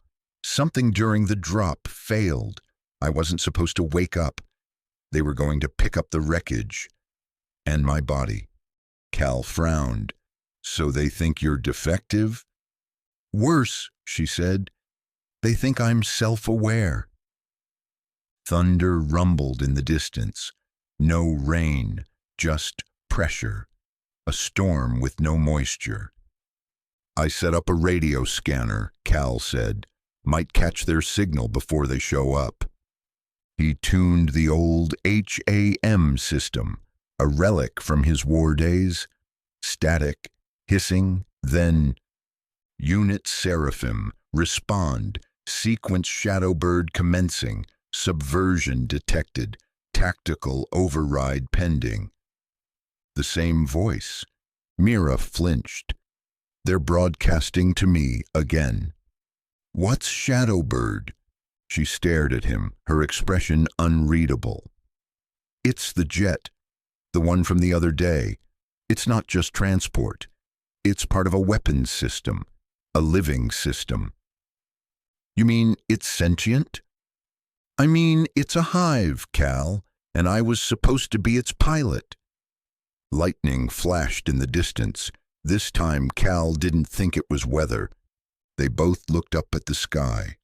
Something during the drop failed. I wasn't supposed to wake up. They were going to pick up the wreckage. And my body." Cal frowned. "So they think you're defective?" "Worse," she said. "They think I'm self-aware." Thunder rumbled in the distance. No rain, just pressure. A storm with no moisture. "I set up a radio scanner," Cal said. "Might catch their signal before they show up." He tuned the old HAM system, a relic from his war days. Static, hissing, then Unit Seraphim, respond, sequence Shadowbird commencing, subversion detected, tactical override pending. The same voice. Mira flinched. "They're broadcasting to me again." "What's Shadowbird?" She stared at him, her expression unreadable. "It's the jet, the one from the other day. It's not just transport. It's part of a weapons system, a living system." "You mean it's sentient?" "I mean it's a hive, Cal, and I was supposed to be its pilot." Lightning flashed in the distance. This time Cal didn't think it was weather. They both looked up at the sky.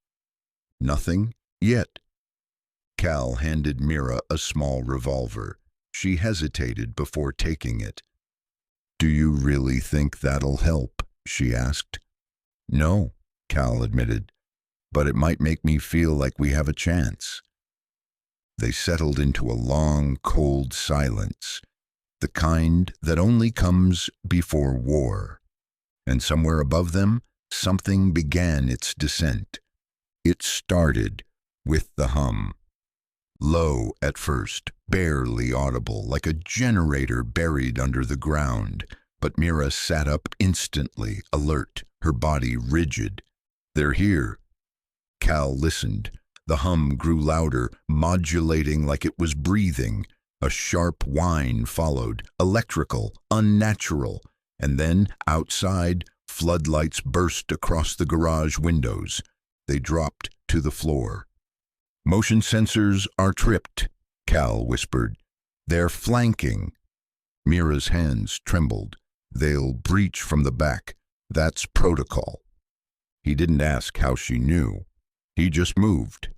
Nothing yet. Cal handed Mira a small revolver. She hesitated before taking it. "Do you really think that'll help?" she asked. "No," Cal admitted, "but it might make me feel like we have a chance." They settled into a long, cold silence, the kind that only comes before war. And somewhere above them, something began its descent. It started with the hum. Low at first, barely audible, like a generator buried under the ground. But Mira sat up instantly, alert, her body rigid. "They're here." Cal listened. The hum grew louder, modulating like it was breathing. A sharp whine followed, electrical, unnatural. And then, outside, floodlights burst across the garage windows. They dropped to the floor. "Motion sensors are tripped," Cal whispered. "They're flanking." Mira's hands trembled. "They'll breach from the back. That's protocol." He didn't ask how she knew. He just moved.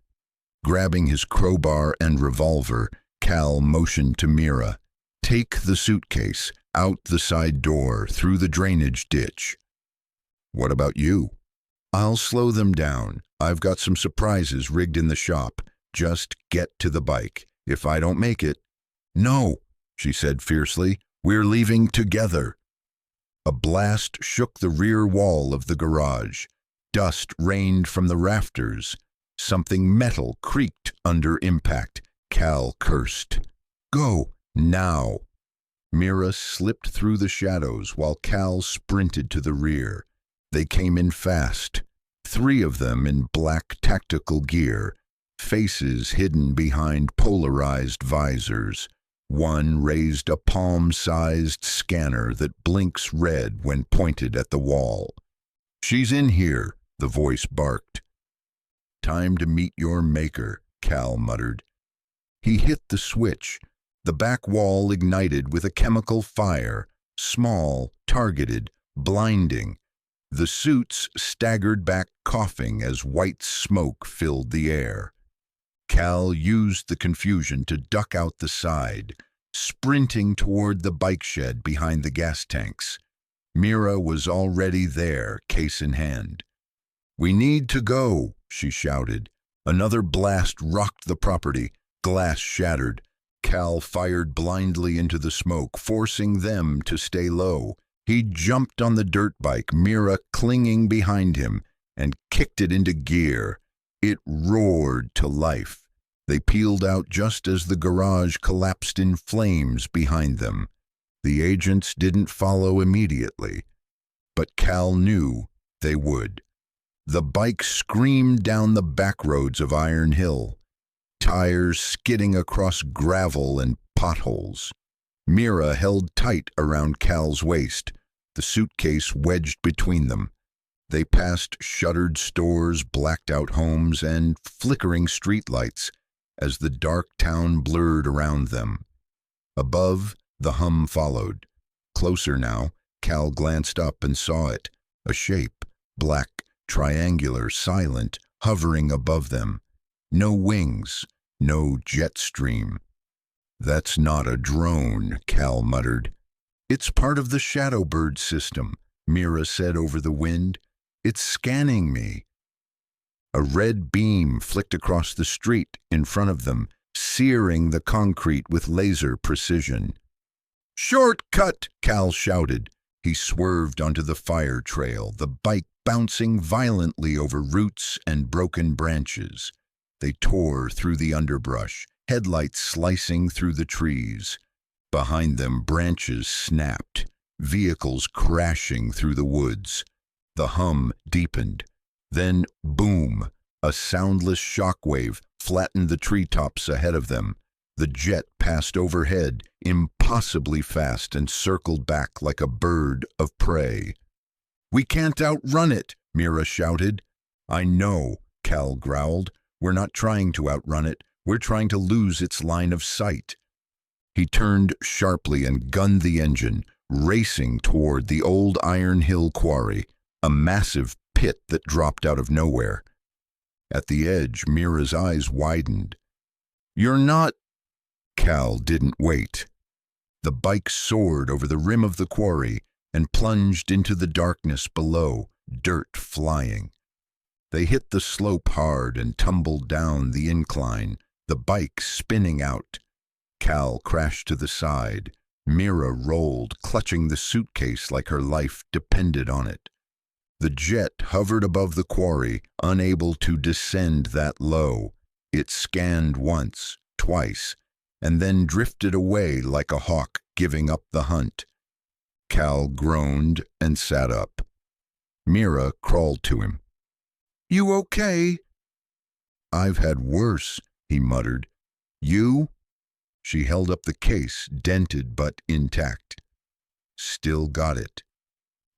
Grabbing his crowbar and revolver, Cal motioned to Mira. "Take the suitcase, out the side door, through the drainage ditch." "What about you?" "I'll slow them down. I've got some surprises rigged in the shop. Just get to the bike. If I don't make it—" "No," she said fiercely. "We're leaving together." A blast shook the rear wall of the garage. Dust rained from the rafters. Something metal creaked under impact. Cal cursed. "Go, now." Mira slipped through the shadows while Cal sprinted to the rear. They came in fast. 3 of them in black tactical gear, faces hidden behind polarized visors. One raised a palm-sized scanner that blinks red when pointed at the wall. "She's in here," the voice barked. "Time to meet your maker," Cal muttered. He hit the switch. The back wall ignited with a chemical fire, small, targeted, blinding. The suits staggered back coughing as white smoke filled the air. Cal used the confusion to duck out the side, sprinting toward the bike shed behind the gas tanks. Mira was already there, case in hand. "We need to go," she shouted. Another blast rocked the property. Glass shattered. Cal fired blindly into the smoke, forcing them to stay low. He jumped on the dirt bike, Mira clinging behind him, and kicked it into gear. It roared to life. They peeled out just as the garage collapsed in flames behind them. The agents didn't follow immediately, but Cal knew they would. The bike screamed down the back roads of Iron Hill, tires skidding across gravel and potholes. Mira held tight around Cal's waist, the suitcase wedged between them. They passed shuttered stores, blacked-out homes, and flickering streetlights as the dark town blurred around them. Above, the hum followed. Closer now, Cal glanced up and saw it, a shape, black, triangular, silent, hovering above them. No wings, no jet stream. "That's not a drone," Cal muttered. "It's part of the Shadowbird system," Mira said over the wind. "It's scanning me." A red beam flicked across the street in front of them, searing the concrete with laser precision. "Shortcut!" Cal shouted. He swerved onto the fire trail, the bike bouncing violently over roots and broken branches. They tore through the underbrush, headlights slicing through the trees. Behind them, branches snapped, vehicles crashing through the woods. The hum deepened. Then, boom, a soundless shockwave flattened the treetops ahead of them. The jet passed overhead, impossibly fast, and circled back like a bird of prey. "We can't outrun it," Mira shouted. "I know," Cal growled. "We're not trying to outrun it. We're trying to lose its line of sight." He turned sharply and gunned the engine, racing toward the old Iron Hill quarry, a massive pit that dropped out of nowhere. At the edge, Mira's eyes widened. "You're not—" Cal didn't wait. The bike soared over the rim of the quarry and plunged into the darkness below, dirt flying. They hit the slope hard and tumbled down the incline, the bike spinning out. Cal crashed to the side. Mira rolled, clutching the suitcase like her life depended on it. The jet hovered above the quarry, unable to descend that low. It scanned once, twice, and then drifted away like a hawk giving up the hunt. Cal groaned and sat up. Mira crawled to him. "You okay?" "I've had worse," he muttered. "You?" She held up the case, dented but intact. "Still got it."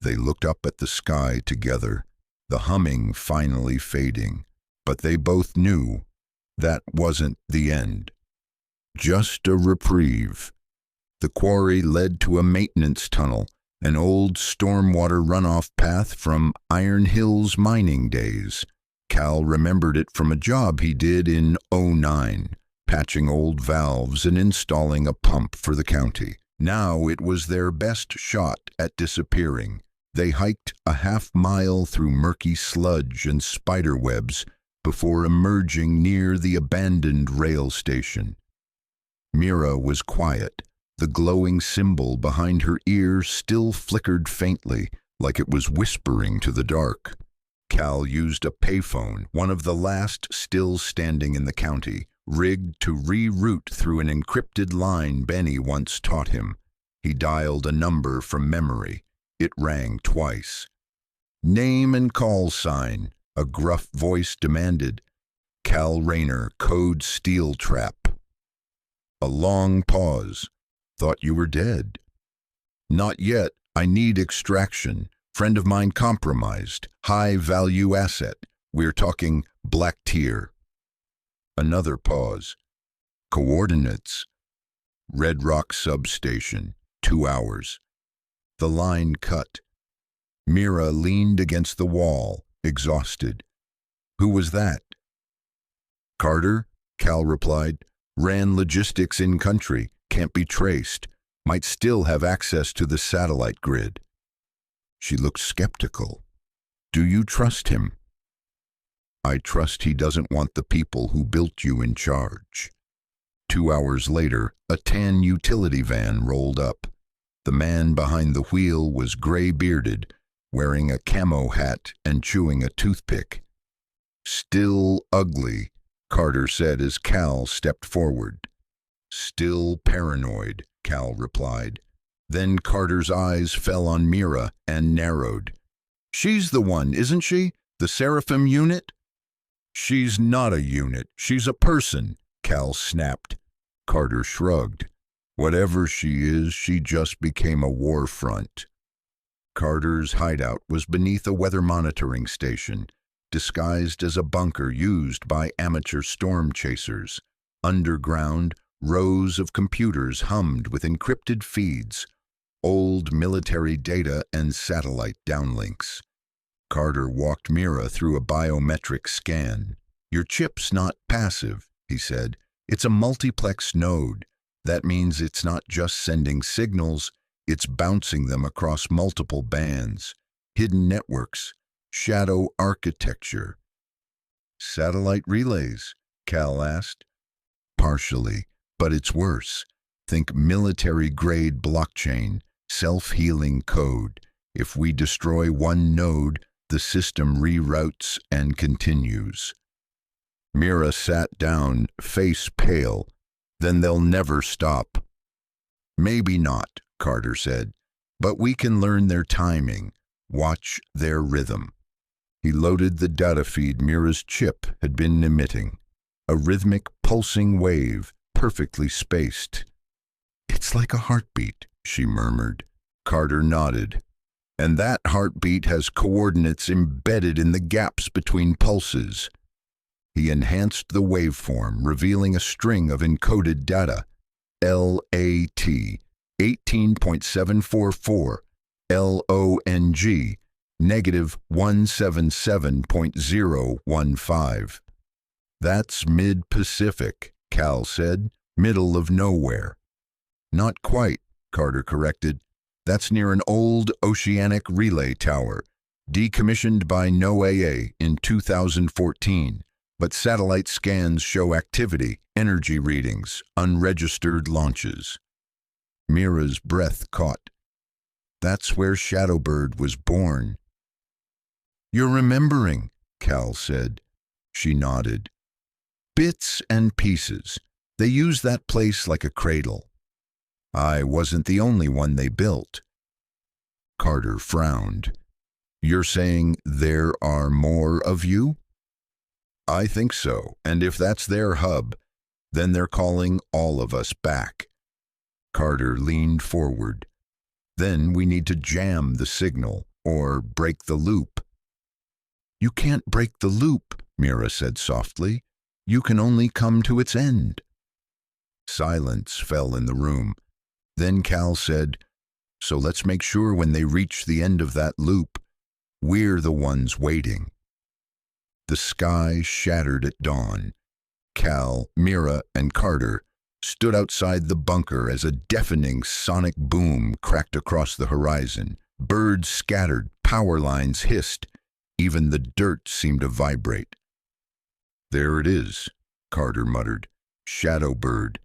They looked up at the sky together, the humming finally fading, but they both knew that wasn't the end. Just a reprieve. The quarry led to a maintenance tunnel, an old stormwater runoff path from Iron Hill's mining days. Cal remembered it from a job he did in '09, patching old valves and installing a pump for the county. Now it was their best shot at disappearing. They hiked a half-mile through murky sludge and spider webs before emerging near the abandoned rail station. Mira was quiet. The glowing symbol behind her ear still flickered faintly, like it was whispering to the dark. Cal used a payphone, one of the last still standing in the county, rigged to reroute through an encrypted line Benny once taught him. He dialed a number from memory. It rang twice. "Name and call sign," a gruff voice demanded. "Cal Rayner, code steel trap." A long pause. "Thought you were dead." "Not yet. I need extraction. Friend of mine compromised. High-value asset. We're talking black tier." Another pause. "Coordinates." "Red Rock substation. 2 hours." The line cut. Mira leaned against the wall, exhausted. "Who was that?" "Carter," Cal replied. "Ran logistics in country. Can't be traced. Might still have access to the satellite grid." She looked skeptical. "Do you trust him?" "I trust he doesn't want the people who built you in charge." 2 hours later, a tan utility van rolled up. The man behind the wheel was gray-bearded, wearing a camo hat and chewing a toothpick. "Still ugly," Carter said as Cal stepped forward. Still paranoid, Cal replied. Then Carter's eyes fell on Mira and narrowed. She's the one, isn't she? The Seraphim unit? She's not a unit. She's a person, Cal snapped. Carter shrugged. Whatever she is, she just became a war front. Carter's hideout was beneath a weather monitoring station, disguised as a bunker used by amateur storm chasers. Underground, rows of computers hummed with encrypted feeds, old military data and satellite downlinks. Carter walked Mira through a biometric scan. Your chip's not passive, he said. It's a multiplex node. That means it's not just sending signals, it's bouncing them across multiple bands, hidden networks, shadow architecture. Satellite relays? Cal asked. Partially, but it's worse. Think military-grade blockchain, self-healing code. If we destroy one node, the system reroutes and continues. Mira sat down, face pale. Then they'll never stop. Maybe not, Carter said, but we can learn their timing, watch their rhythm. He loaded the data feed Mira's chip had been emitting, a rhythmic pulsing wave, perfectly spaced. It's like a heartbeat, she murmured. Carter nodded. And that heartbeat has coordinates embedded in the gaps between pulses. He enhanced the waveform, revealing a string of encoded data. LAT 18.744, LONG negative 177.015. That's mid-Pacific, Cal said, middle of nowhere. Not quite, Carter corrected. That's near an old oceanic relay tower, decommissioned by NOAA in 2014. But satellite scans show activity, energy readings, unregistered launches. Mira's breath caught. That's where Shadowbird was born. You're remembering, Cal said. She nodded. Bits and pieces. They use that place like a cradle. I wasn't the only one they built. Carter frowned. You're saying there are more of you? I think so, and if that's their hub, then they're calling all of us back. Carter leaned forward. Then we need to jam the signal, or break the loop. You can't break the loop, Mira said softly. You can only come to its end. Silence fell in the room. Then Cal said, so let's make sure when they reach the end of that loop, we're the ones waiting. The sky shattered at dawn. Cal, Mira, and Carter stood outside the bunker as a deafening sonic boom cracked across the horizon. Birds scattered, power lines hissed. Even the dirt seemed to vibrate. There it is, Carter muttered. Shadowbird.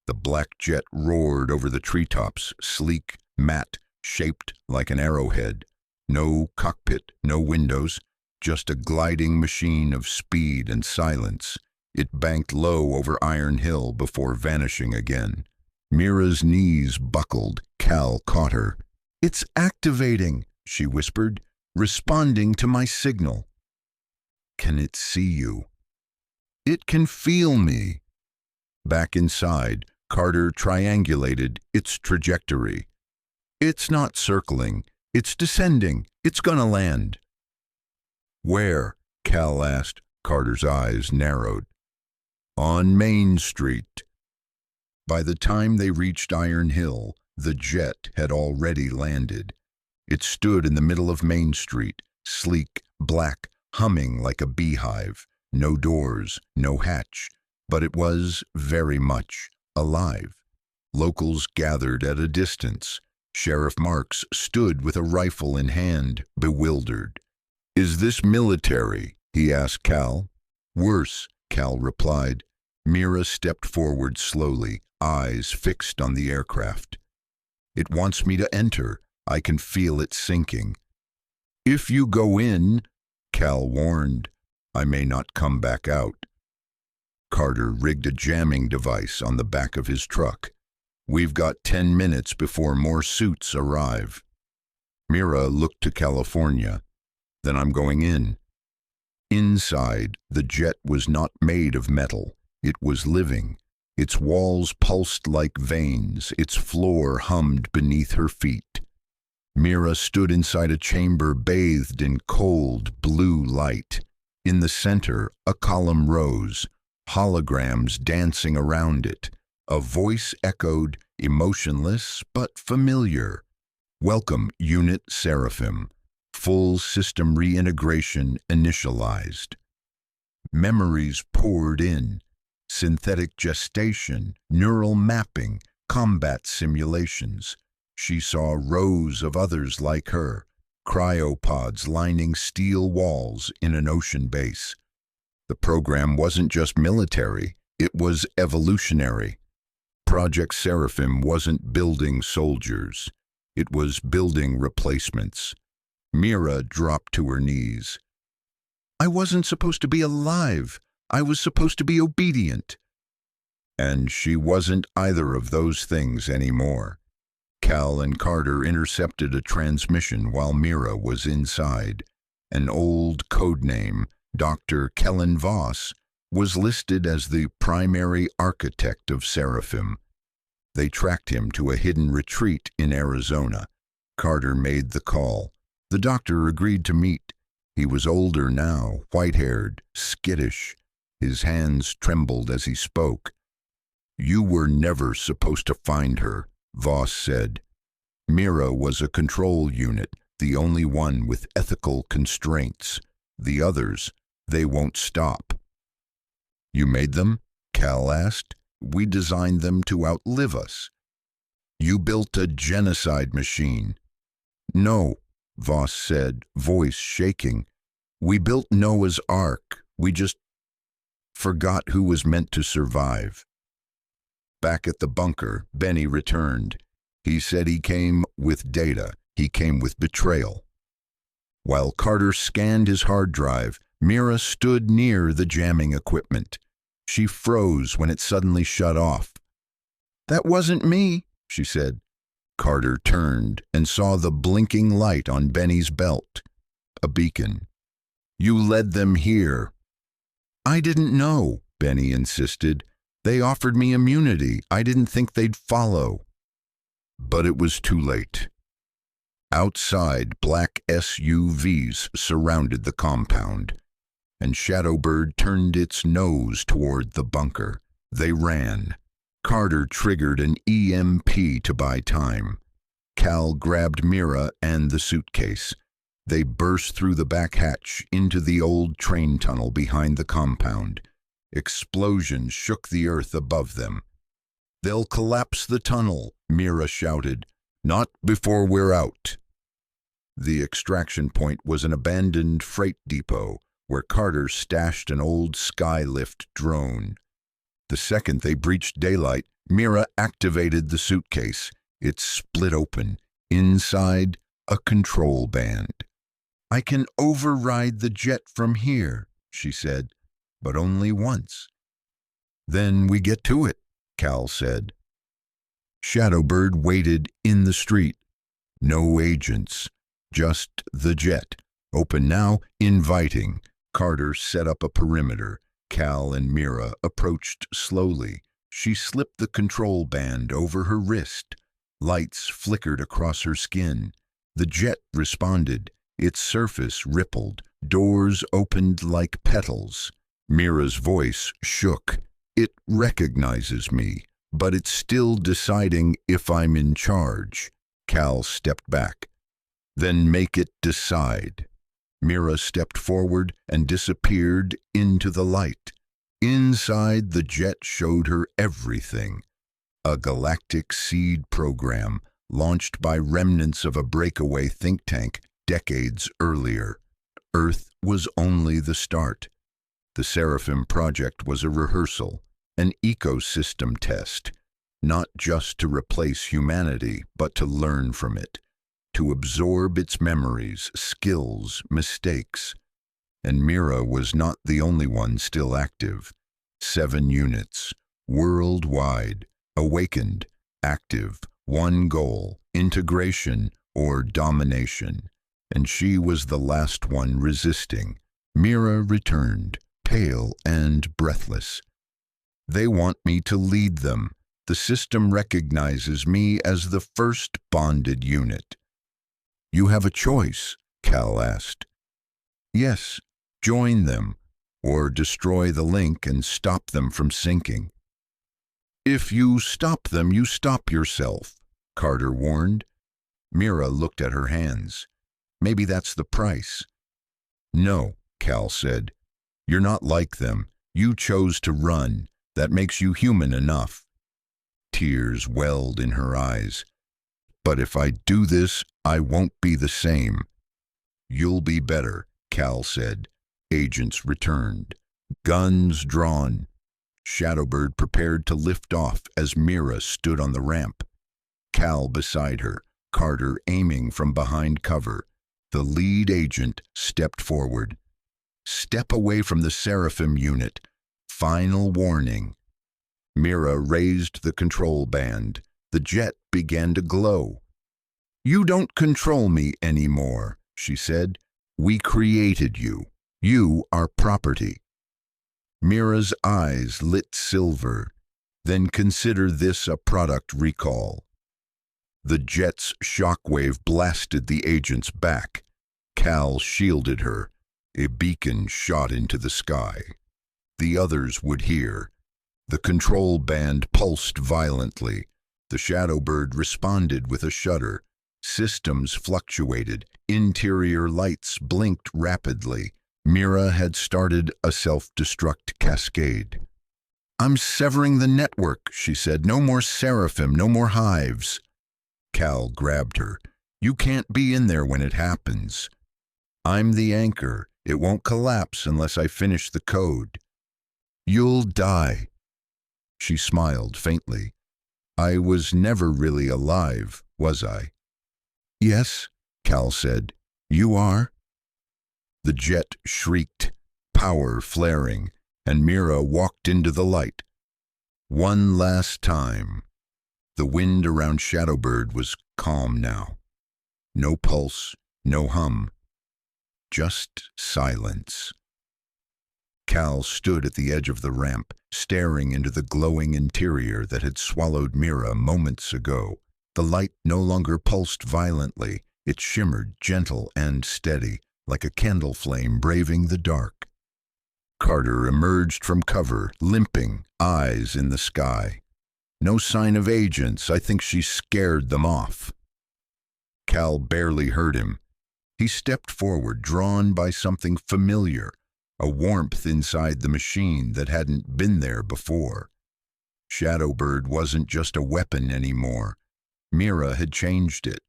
The black jet roared over the treetops, sleek, matte, shaped like an arrowhead. No cockpit, no windows. Just a gliding machine of speed and silence. It banked low over Iron Hill before vanishing again. Mira's knees buckled. Cal caught her. It's activating, she whispered, responding to my signal. Can it see you? It can feel me. Back inside, Carter triangulated its trajectory. It's not circling. It's descending. It's gonna land. Where? Cal asked. Carter's eyes narrowed. On Main Street. By the time they reached Iron Hill, the jet had already landed. It stood in the middle of Main Street, sleek, black, humming like a beehive. No doors, no hatch, but it was very much alive. Locals gathered at a distance. Sheriff Marks stood with a rifle in hand, bewildered. Is this military? He asked Cal. Worse, Cal replied. Mira stepped forward slowly, eyes fixed on the aircraft. It wants me to enter. I can feel it sinking. If you go in, Cal warned, I may not come back out. Carter rigged a jamming device on the back of his truck. "We've got 10 minutes before more suits arrive." Mira looked to California. "Then I'm going in." Inside, the jet was not made of metal. It was living. Its walls pulsed like veins. Its floor hummed beneath her feet. Mira stood inside a chamber bathed in cold, blue light. In the center, a column rose, holograms dancing around it. A voice echoed, emotionless but familiar. "Welcome, Unit Seraphim. Full system reintegration initialized." Memories poured in. Synthetic gestation, neural mapping, combat simulations. She saw rows of others like her, cryopods lining steel walls in an ocean base. The program wasn't just military, it was evolutionary. Project Seraphim wasn't building soldiers, it was building replacements. Mira dropped to her knees. "I wasn't supposed to be alive. I was supposed to be obedient." And she wasn't either of those things anymore. Cal and Carter intercepted a transmission while Mira was inside. An old codename, Dr. Kellen Voss, was listed as the primary architect of Seraphim. They tracked him to a hidden retreat in Arizona. Carter made the call. The doctor agreed to meet. He was older now, white-haired, skittish. His hands trembled as he spoke. "You were never supposed to find her," Voss said. "Mira was a control unit, the only one with ethical constraints. The others, they won't stop." "You made them?" Cal asked. "We designed them to outlive us." "You built a genocide machine." "No," Voss said, voice shaking. "We built Noah's Ark. We just forgot who was meant to survive." Back at the bunker, Benny returned. He said he came with data. He came with betrayal. While Carter scanned his hard drive, Mira stood near the jamming equipment. She froze when it suddenly shut off. "That wasn't me," she said. Carter turned and saw the blinking light on Benny's belt. A beacon. "You led them here." "I didn't know," Benny insisted. "They offered me immunity. I didn't think they'd follow." But it was too late. Outside, black SUVs surrounded the compound, and Shadowbird turned its nose toward the bunker. They ran. Carter triggered an EMP to buy time. Cal grabbed Mira and the suitcase. They burst through the back hatch into the old train tunnel behind the compound. Explosions shook the earth above them. "They'll collapse the tunnel," Mira shouted. "Not before we're out." The extraction point was an abandoned freight depot where Carter stashed an old Skylift drone. The second they breached daylight, Mira activated the suitcase. It split open. Inside, a control band. "I can override the jet from here," she said, "but only once." "Then we get to it," Cal said. Shadowbird waited in the street. No agents, just the jet. Open now, inviting. Carter set up a perimeter. Cal and Mira approached slowly. She slipped the control band over her wrist. Lights flickered across her skin. The jet responded. Its surface rippled. Doors opened like petals. Mira's voice shook. "It recognizes me, but it's still deciding if I'm in charge." Cal stepped back. "Then make it decide." Mira stepped forward and disappeared into the light. Inside, the jet showed her everything. A galactic seed program launched by remnants of a breakaway think tank decades earlier. Earth was only the start. The Seraphim project was a rehearsal, an ecosystem test, not just to replace humanity, but to learn from it, to absorb its memories, skills, mistakes. And Mira was not the only one still active. 7 units, worldwide, awakened, active, one goal, integration or domination. And she was the last one resisting. Mira returned, pale and breathless. They want me to lead them. The system recognizes me as the first bonded unit. You have a choice, Cal asked. Yes, join them, or destroy the link and stop them from sinking. If you stop them, you stop yourself, Carter warned. Mira looked at her hands. Maybe that's the price. No, Cal said. You're not like them. You chose to run. That makes you human enough. Tears welled in her eyes. But if I do this, I won't be the same. You'll be better, Cal said. Agents returned. Guns drawn. Shadowbird prepared to lift off as Mira stood on the ramp. Cal beside her, Carter aiming from behind cover. The lead agent stepped forward. Step away from the Seraphim unit. Final warning. Mira raised the control band. The jet began to glow. You don't control me anymore, she said. We created you. You are property. Mira's eyes lit silver. Then consider this a product recall. The jet's shockwave blasted the agent's back. Cal shielded her. A beacon shot into the sky. The others would hear. The control band pulsed violently. The Shadowbird responded with a shudder. Systems fluctuated. Interior lights blinked rapidly. Mira had started a self-destruct cascade. I'm severing the network, she said. No more Seraphim, no more hives. Cal grabbed her. You can't be in there when it happens. I'm the anchor. It won't collapse unless I finish the code. You'll die. She smiled faintly. I was never really alive, was I? Yes, Cal said. You are? The jet shrieked, power flaring, and Mira walked into the light. One last time. The wind around Shadowbird was calm now. No pulse, no hum. Just silence. Cal stood at the edge of the ramp, staring into the glowing interior that had swallowed Mira moments ago. The light no longer pulsed violently. It shimmered, gentle and steady, like a candle flame braving the dark. Carter emerged from cover, limping, eyes in the sky. No sign of agents. I think she scared them off. Cal barely heard him. He stepped forward, drawn by something familiar, a warmth inside the machine that hadn't been there before. Shadowbird wasn't just a weapon anymore. Mira had changed it.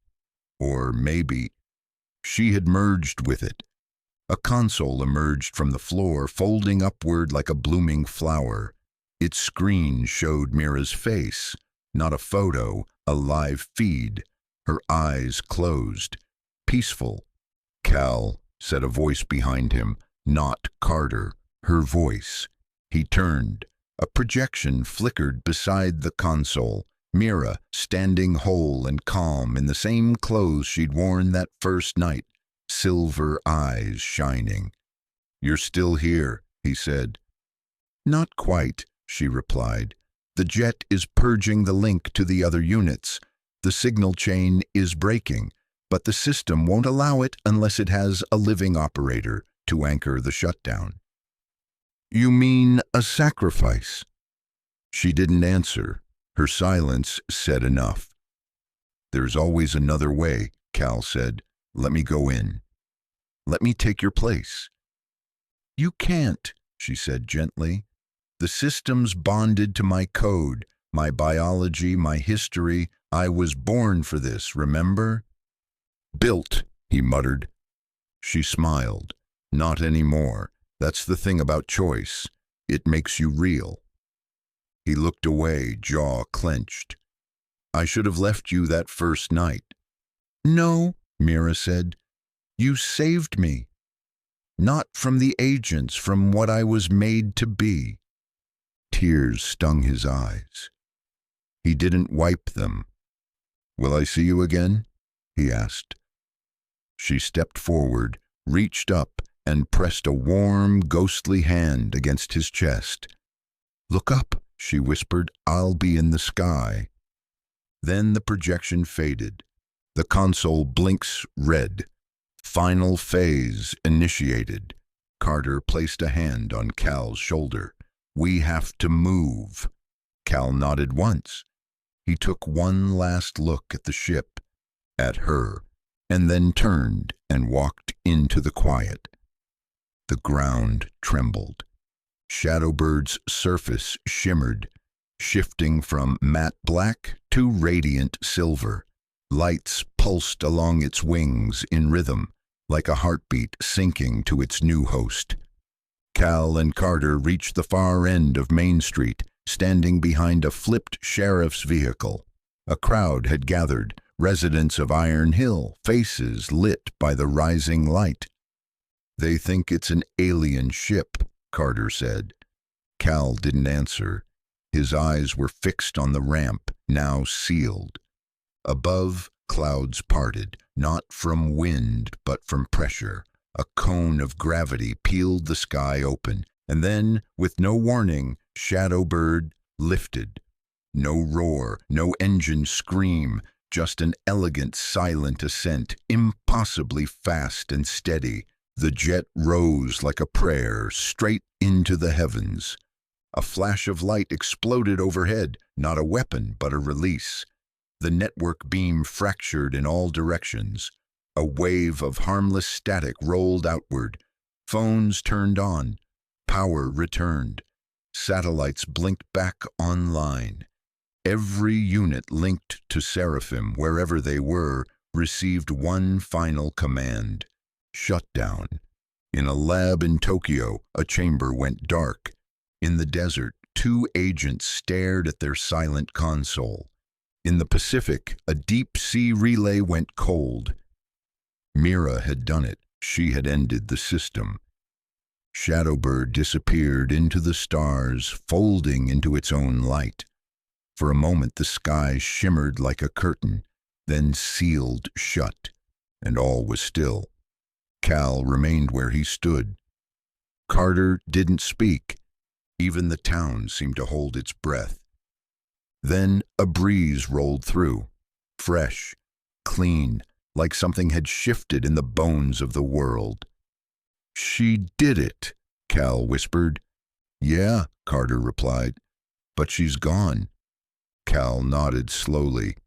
Or maybe she had merged with it. A console emerged from the floor, folding upward like a blooming flower. Its screen showed Mira's face, not a photo, a live feed. Her eyes closed. Peaceful. Cal, said a voice behind him, not Carter. Her voice. He turned. A projection flickered beside the console. Mira, standing whole and calm in the same clothes she'd worn that first night, silver eyes shining. You're still here, he said. Not quite, she replied. The jet is purging the link to the other units. The signal chain is breaking, but the system won't allow it unless it has a living operator to anchor the shutdown. You mean a sacrifice? She didn't answer. Her silence said enough. There's always another way, Cal said. Let me go in. Let me take your place. You can't, she said gently. The system's bonded to my code, my biology, my history. I was born for this, remember? Built, he muttered. She smiled. Not anymore. That's the thing about choice. It makes you real. He looked away, jaw clenched. I should have left you that first night. No, Mira said. You saved me. Not from the agents, from what I was made to be. tears stung his eyes. He didn't wipe them. "Will I see you again?" he asked. She stepped forward, reached up, and pressed a warm, ghostly hand against his chest. "Look up," she whispered. "I'll be in the sky." Then the projection faded. The console blinks red. Final phase initiated. Carter placed a hand on Cal's shoulder. "We have to move." Cal nodded once. He took one last look at the ship, at her, and then turned and walked into the quiet. The ground trembled. Shadowbird's surface shimmered, shifting from matte black to radiant silver. Lights pulsed along its wings in rhythm, like a heartbeat sinking to its new host. Cal and Carter reached the far end of Main Street, standing behind a flipped sheriff's vehicle. A crowd had gathered, residents of Iron Hill, faces lit by the rising light. "They think it's an alien ship," Carter said. Cal didn't answer. His eyes were fixed on the ramp, now sealed. Above, clouds parted, not from wind but from pressure. A cone of gravity peeled the sky open, and then, with no warning, Shadowbird lifted. No roar, no engine scream, just an elegant, silent ascent, impossibly fast and steady. The jet rose like a prayer, straight into the heavens. A flash of light exploded overhead, not a weapon, but a release. The network beam fractured in all directions. A wave of harmless static rolled outward. Phones turned on. Power returned. Satellites blinked back online. Every unit linked to Seraphim, wherever they were, received one final command: shutdown. In a lab in Tokyo, a chamber went dark. In the desert, 2 agents stared at their silent console. In the Pacific, a deep-sea relay went cold. Mira had done it. She had ended the system. Shadowbird disappeared into the stars, folding into its own light. For a moment the sky shimmered like a curtain, then sealed shut, and all was still. Cal remained where he stood. Carter didn't speak. Even the town seemed to hold its breath. Then a breeze rolled through, fresh, clean, like something had shifted in the bones of the world. "She did it," Cal whispered. "Yeah," Carter replied, "but she's gone." Cal nodded slowly.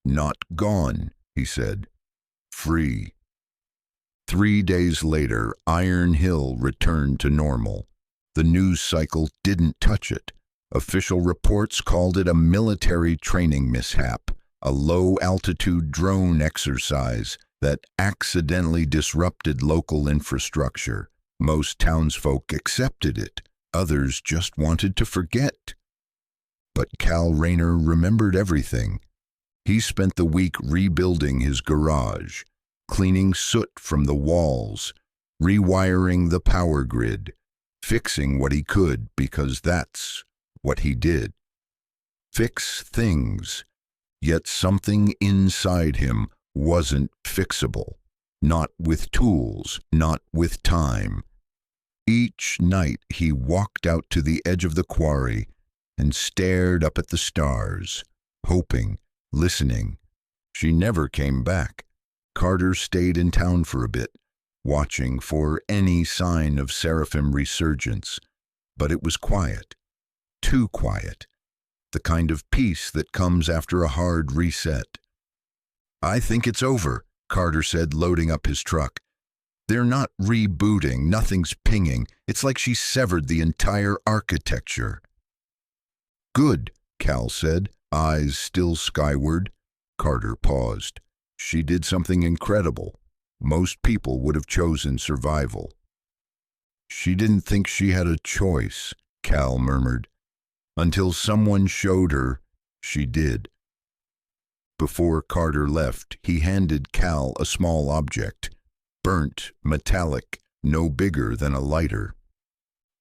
"Not gone," he said. "Free." 3 days later, Iron Hill returned to normal. The news cycle didn't touch it. Official reports called it a military training mishap, a low-altitude drone exercise that accidentally disrupted local infrastructure. Most townsfolk accepted it. Others just wanted to forget. But Cal Rayner remembered everything. He spent the week rebuilding his garage, cleaning soot from the walls, rewiring the power grid, fixing what he could because that's what he did. Fix things, yet something inside him wasn't fixable. Not with tools, not with time. Each night he walked out to the edge of the quarry and stared up at the stars, hoping, listening. She never came back. Carter stayed in town for a bit, watching for any sign of Seraphim resurgence. But it was quiet. Too quiet. The kind of peace that comes after a hard reset. "I think it's over," Carter said, loading up his truck. "They're not rebooting, nothing's pinging. It's like she severed the entire architecture." "Good," Cal said, eyes still skyward. Carter paused. "She did something incredible. Most people would have chosen survival." "She didn't think she had a choice," Cal murmured. "Until someone showed her she did." Before Carter left, he handed Cal a small object, burnt, metallic, no bigger than a lighter.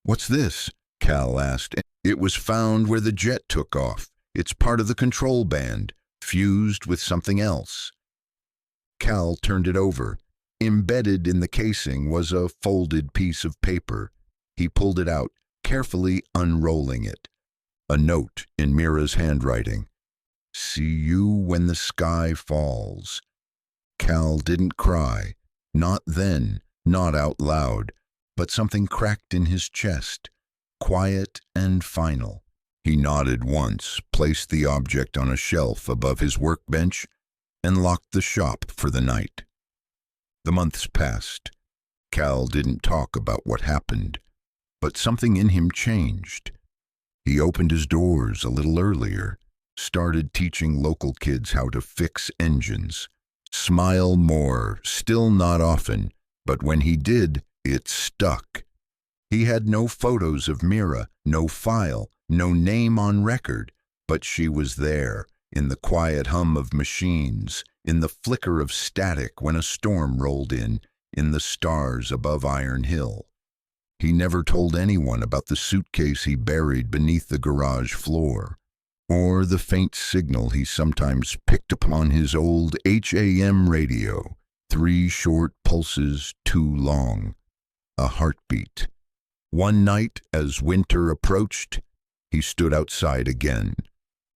"What's this?" Cal asked. It was found where the jet took off. It's part of the control band, fused with something else. Cal turned it over. Embedded in the casing was a folded piece of paper. He pulled it out, carefully unrolling it. A note in Mira's handwriting. "See you when the sky falls." Cal didn't cry. Not then, not out loud, but something cracked in his chest, quiet and final. He nodded once, placed the object on a shelf above his workbench, and locked the shop for the night. The months passed. Cal didn't talk about what happened, but something in him changed. He opened his doors a little earlier, started teaching local kids how to fix engines. Smile more, still not often, but when he did, it stuck. He had no photos of Mira, no file, no name on record, but she was there, in the quiet hum of machines, in the flicker of static when a storm rolled in the stars above Iron Hill. He never told anyone about the suitcase he buried beneath the garage floor, or the faint signal he sometimes picked up on his old HAM radio, 3 short pulses too long, a heartbeat. One night, as winter approached, he stood outside again.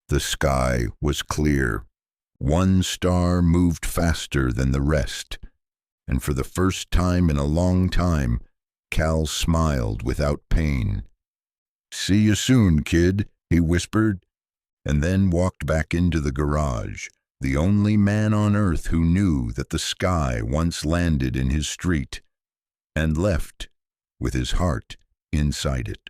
The sky was clear. One star moved faster than the rest, and for the first time in a long time, Cal smiled without pain. "See you soon, kid," he whispered, and then walked back into the garage, the only man on earth who knew that the sky once landed in his street, and left with his heart inside it.